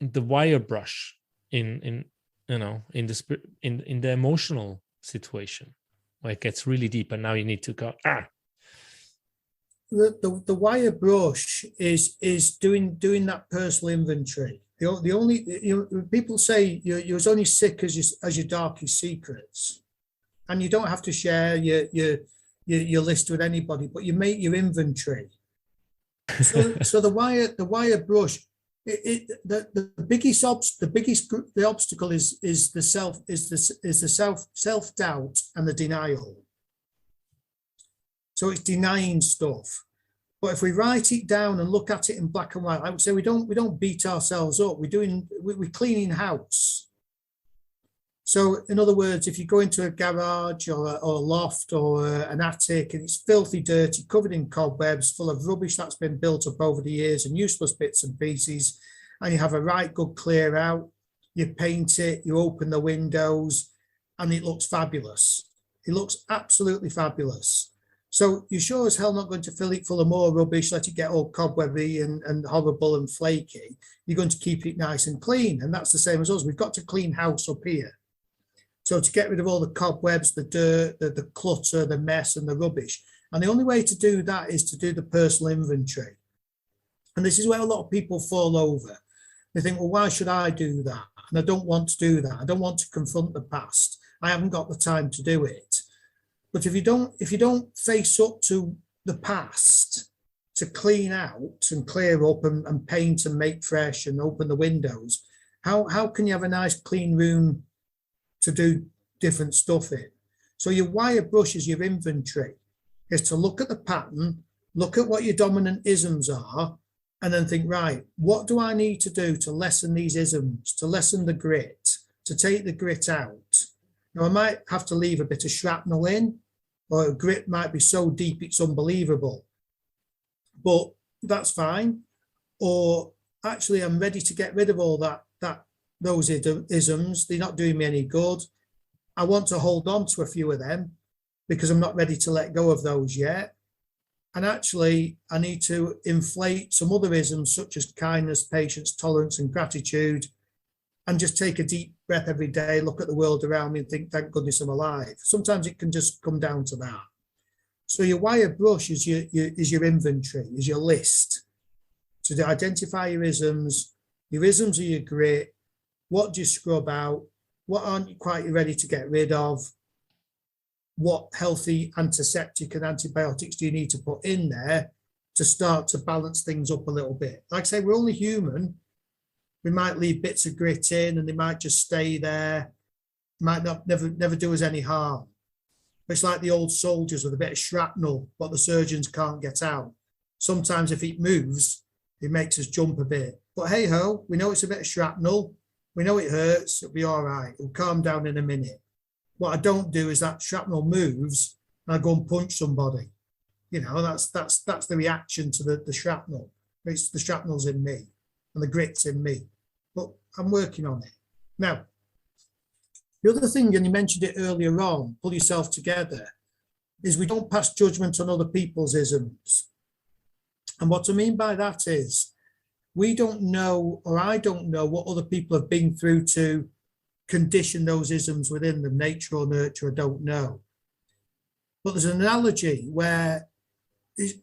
the wire brush in the emotional situation where it gets really deep and now you need to go The wire brush is doing that personal inventory. The only, people say you're as only sick as your darkest secrets, and you don't have to share your list with anybody, but you make your inventory. So the wire brush, the biggest obstacle is the self doubt and the denial. So it's denying stuff. But if we write it down and look at it in black and white, I would say we don't beat ourselves up. We're cleaning house. So in other words, if you go into a garage or a loft or an attic and it's filthy dirty, covered in cobwebs, full of rubbish that's been built up over the years and useless bits and pieces, and you have a right good clear out, you paint it, you open the windows, and it looks fabulous. It looks absolutely fabulous. So you're sure as hell not going to fill it full of more rubbish, let it get all cobwebby and horrible and flaky. You're going to keep it nice and clean. And that's the same as us. We've got to clean house up here. So to get rid of all the cobwebs, the dirt, the clutter, the mess and the rubbish. And the only way to do that is to do the personal inventory. And this is where a lot of people fall over. They think, well, why should I do that? And I don't want to do that. I don't want to confront the past. I haven't got the time to do it. But if you don't face up to the past to clean out and clear up and paint and make fresh and open the windows, how can you have a nice clean room to do different stuff in? So your wire brush is your inventory, is to look at the pattern, look at what your dominant isms are, and then think, right, what do I need to do to lessen these isms, to lessen the grit, to take the grit out? Now, I might have to leave a bit of shrapnel in, or grit might be so deep it's unbelievable, but that's fine. Or actually, I'm ready to get rid of all those isms. They're not doing me any good. I want to hold on to a few of them because I'm not ready to let go of those yet. And actually, I need to inflate some other isms such as kindness, patience, tolerance, and gratitude, and just take a deep breath every day, look at the world around me and think, thank goodness I'm alive. Sometimes it can just come down to that. So your wire brush is your inventory, is your list to identify your isms. Your isms are your grit. What do you scrub out? What aren't you quite ready to get rid of? what healthy antiseptic and antibiotics do you need to put in there to start to balance things up a little bit. Like I say, we're only human. We might leave bits of grit in and they might just stay there, might not never do us any harm. It's like the old soldiers with a bit of shrapnel, what the surgeons can't get out. Sometimes if it moves, it makes us jump a bit. But hey ho, we know it's a bit of shrapnel. We know it hurts. It'll be all right. It'll calm down in a minute. What I don't do is that shrapnel moves and I go and punch somebody. You know, that's the reaction to the shrapnel. It's the shrapnel's in me and the grit's in me. But I'm working on it. Now, the other thing, and you mentioned it earlier on, pull yourself together, is we don't pass judgment on other people's isms. And what I mean by that is we don't know, or I don't know, what other people have been through to condition those isms within them, nature or nurture, I don't know. But there's an analogy where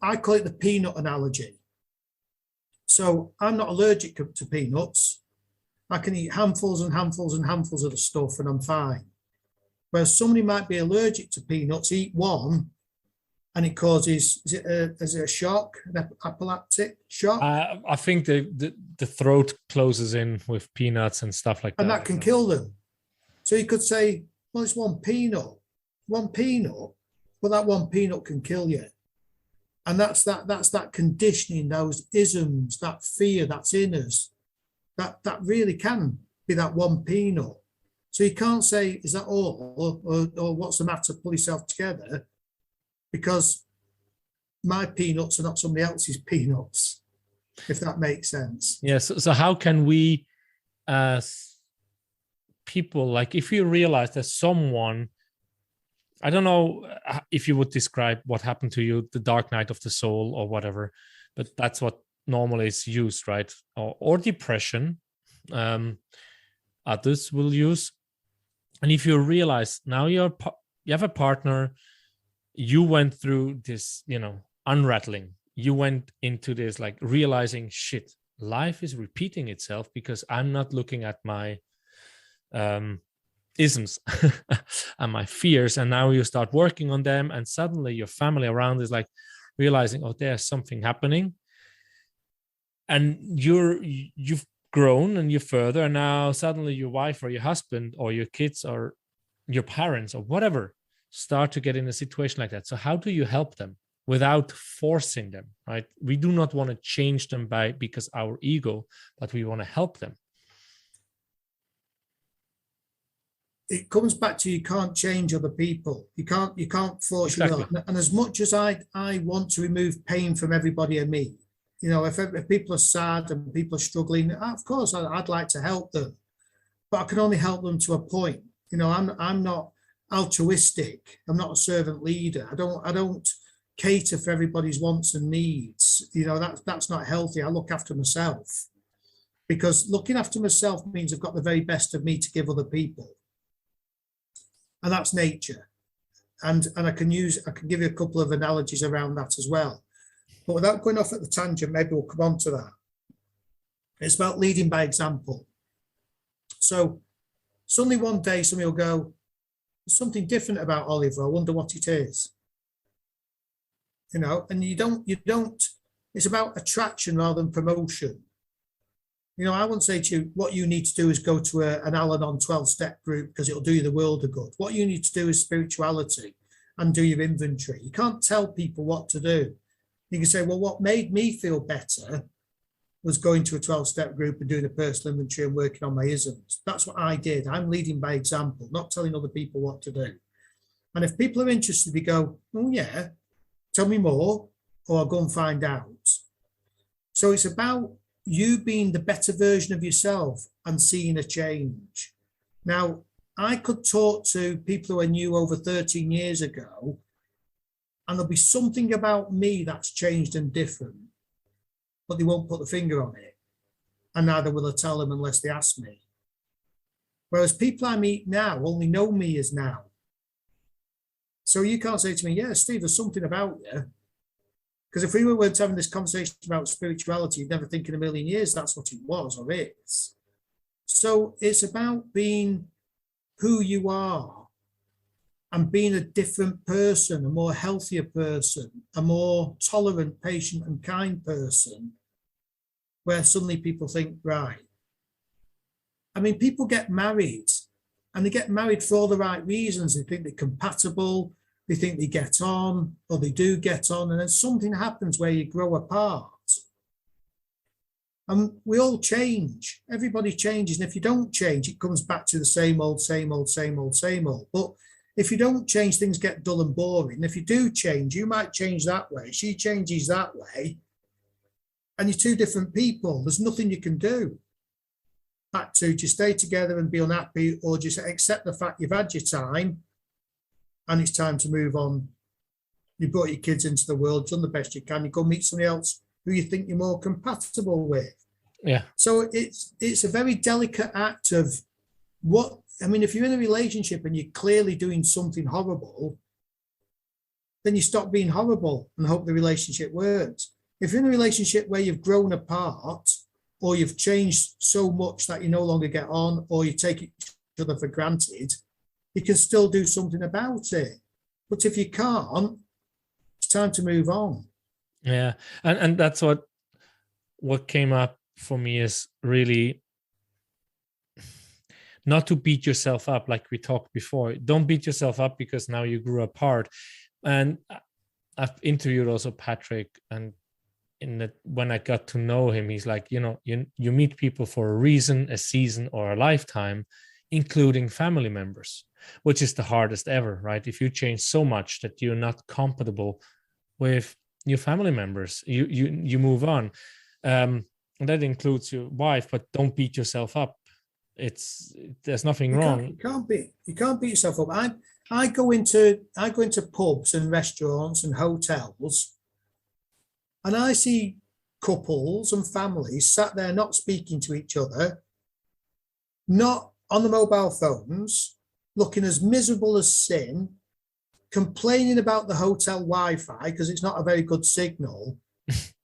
I call it the peanut analogy. So I'm not allergic to peanuts. I can eat handfuls and handfuls and handfuls of the stuff and I'm fine. Whereas somebody might be allergic to peanuts, eat one, and it causes, is it a shock, an anaphylactic shock? I think the throat closes in with peanuts and stuff like that. And that can kill them. So you could say, well, it's one peanut, but that one peanut can kill you. And that's that conditioning, those isms, that fear that's in us. That really can be that one peanut. So you can't say, is that all? Or what's the matter? Pull yourself together. Because my peanuts are not somebody else's peanuts, if that makes sense. Yes. Yeah, so how can we, as people, like if you realize that someone, I don't know if you would describe what happened to you, the dark night of the soul or whatever, but that's what normally is used, right? Or depression, others will use. And if you realize now you have a partner, you went through this, unrattling. You went into this like realizing, shit, life is repeating itself because I'm not looking at my isms and my fears. And now you start working on them, and suddenly your family around is like realizing, oh, there's something happening. And you've grown and you're further, and now suddenly your wife or your husband or your kids or your parents or whatever start to get in a situation like that. So how do you help them without forcing them, right? We do not want to change them because our ego, but we want to help them. It comes back to, you can't change other people. You can't force Exactly. your will. And as much as I want to remove pain from everybody and me, if people are sad and people are struggling, of course I'd like to help them, but I can only help them to a point. I'm not altruistic. I'm not a servant leader. I don't cater for everybody's wants and needs. That's not healthy. I look after myself, because looking after myself means I've got the very best of me to give other people, and that's nature. And I can give you a couple of analogies around that as well. But without going off at the tangent, maybe we'll come on to that. It's about leading by example. So suddenly one day somebody will go, there's something different about Oliver. I wonder what it is. And you don't, it's about attraction rather than promotion. I wouldn't say to you, what you need to do is go to an Al-Anon 12-step group because it'll do you the world of good. What you need to do is spirituality and do your inventory. You can't tell people what to do. You can say, well, what made me feel better was going to a 12-step group and doing a personal inventory and working on my isms. That's what I did. I'm leading by example, not telling other people what to do. And if people are interested, they go, oh yeah, tell me more, or I'll go and find out. So it's about you being the better version of yourself and seeing a change. Now, I could talk to people who I knew over 13 years ago, and there'll be something about me that's changed and different, but they won't put the finger on it. And neither will I tell them unless they ask me. Whereas people I meet now only know me as now. So you can't say to me, yeah, Steve, there's something about you. Because if we weren't having this conversation about spirituality, you'd never think in a million years that's what it was or is. So it's about being who you are and being a different person, a more healthier person, a more tolerant, patient and kind person, where suddenly people think, right. I mean, people get married and they get married for all the right reasons. They think they're compatible, they think they get on, or they do get on, and then something happens where you grow apart. And we all change. Everybody changes. And if you don't change, it comes back to the same old, same old, same old, same old. But if you don't change, things get dull and boring. If you do change, you might change that way. She changes that way. And you're two different people. There's nothing you can do. Back to just stay together and be unhappy, or just accept the fact you've had your time and it's time to move on. You brought your kids into the world, done the best you can. You go meet somebody else who you think you're more compatible with. Yeah. So it's a very delicate act of what, I mean, if you're in a relationship and you're clearly doing something horrible, then you stop being horrible and hope the relationship works. If you're in a relationship where you've grown apart, or you've changed so much that you no longer get on, or you take each other for granted, you can still do something about it. But if you can't, it's time to move on. Yeah. And that's what came up for me is really not to beat yourself up like we talked before. Don't beat yourself up because now you grew apart. And I've interviewed also Patrick, and when I got to know him, he's like, you meet people for a reason, a season, or a lifetime, including family members, which is the hardest ever, right? If you change so much that you're not compatible with your family members, you move on. And that includes your wife, but don't beat yourself up. There's nothing wrong. You can't beat yourself up. I go into pubs and restaurants and hotels, and I see couples and families sat there not speaking to each other, not on the mobile phones, looking as miserable as sin, complaining about the hotel Wi-Fi because it's not a very good signal.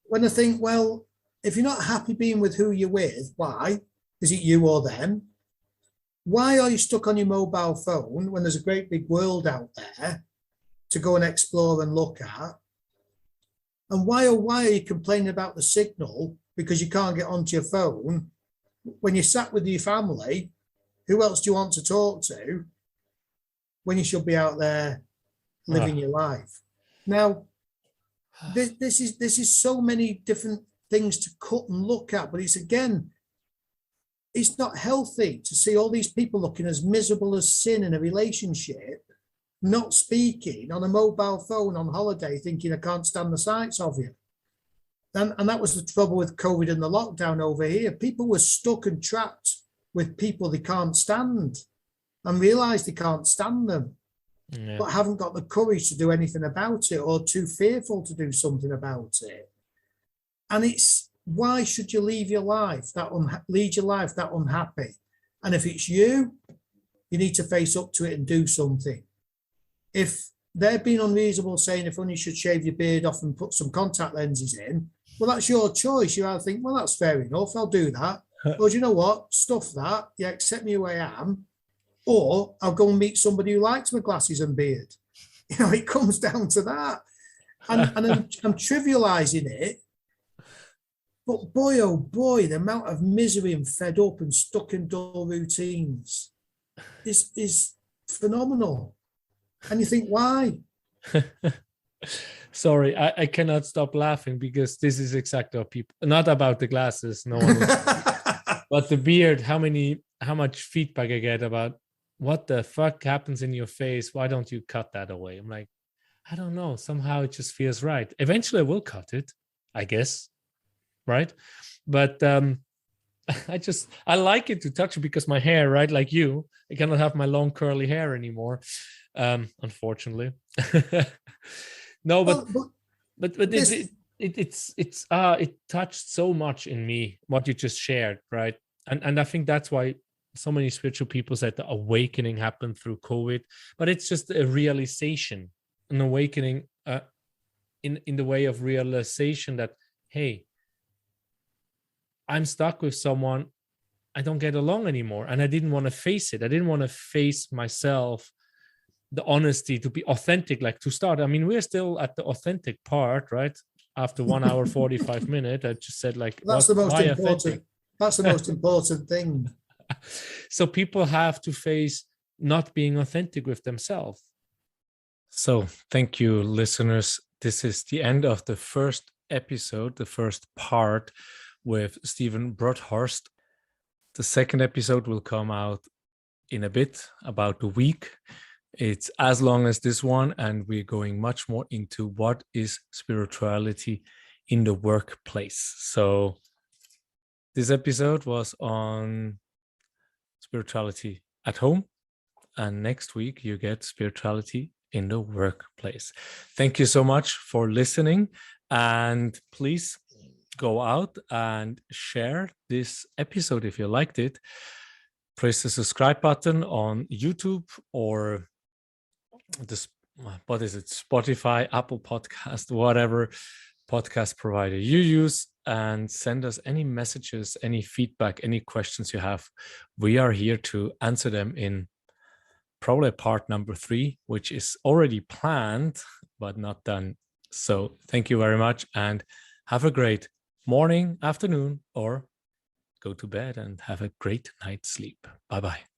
When I think, well, if you're not happy being with who you're with, why? Is it you or them? Why are you stuck on your mobile phone when there's a great big world out there to go and explore and look at? And why are you complaining about the signal because you can't get onto your phone when you're sat with your family? Who else do you want to talk to when you should be out there living your life? Now, this is so many different things to cut and look at, but it's not healthy to see all these people looking as miserable as sin in a relationship, not speaking, on a mobile phone on holiday, thinking I can't stand the sights of you. And that was the trouble with COVID and the lockdown over here. People were stuck and trapped with people they can't stand and realize they can't stand them, but haven't got the courage to do anything about it, or too fearful to do something about it. And it's, why should you lead your life that unhappy? And if it's you need to face up to it and do something. If they're being unreasonable, saying if only you should shave your beard off and put some contact lenses in, well, that's your choice. You either think, well, that's fair enough, I'll do that. Or do you know what? Stuff that. Yeah, accept me who I am. Or I'll go and meet somebody who likes my glasses and beard. It comes down to that. And I'm trivializing it. But boy, oh boy, the amount of misery and fed up and stuck in dull routines is phenomenal. And you think, why? Sorry, I cannot stop laughing because this is exactly what people, not about the glasses, no one is, but the beard, how much feedback I get about what the fuck happens in your face. Why don't you cut that away? I'm like, I don't know. Somehow it just feels right. Eventually I will cut it, I guess. Right. But I like it to touch it because my hair, right? Like you, I cannot have my long curly hair anymore. Unfortunately. No, but it touched so much in me, what you just shared, right? And I think that's why so many spiritual people said the awakening happened through COVID, but it's just a realization, an awakening in the way of realization that, hey, I'm stuck with someone, I don't get along anymore. And I didn't want to face it. I didn't want to face myself the honesty to be authentic, like to start. I mean, we're still at the authentic part, right? After 1 hour 45 minutes, I just said like, That's the most why important. authentic? That's the most important thing. So people have to face not being authentic with themselves. So thank you, listeners. This is the end of the first episode, the first part with Stephen Broadhurst. The second episode will come out in a bit, about a week. It's as long as this one, and we're going much more into what is spirituality in the workplace. So this episode was on spirituality at home, and next week you get spirituality in the workplace. Thank you so much for listening, and please go out and share this episode if you liked it. Press the subscribe button on YouTube or this, what is it, Spotify, Apple Podcast, whatever podcast provider you use, and send us any messages, any feedback, any questions you have. We are here to answer them in probably part number 3, which is already planned but not done. So thank you very much, and have a great morning, afternoon, or go to bed and have a great night's sleep. Bye-bye.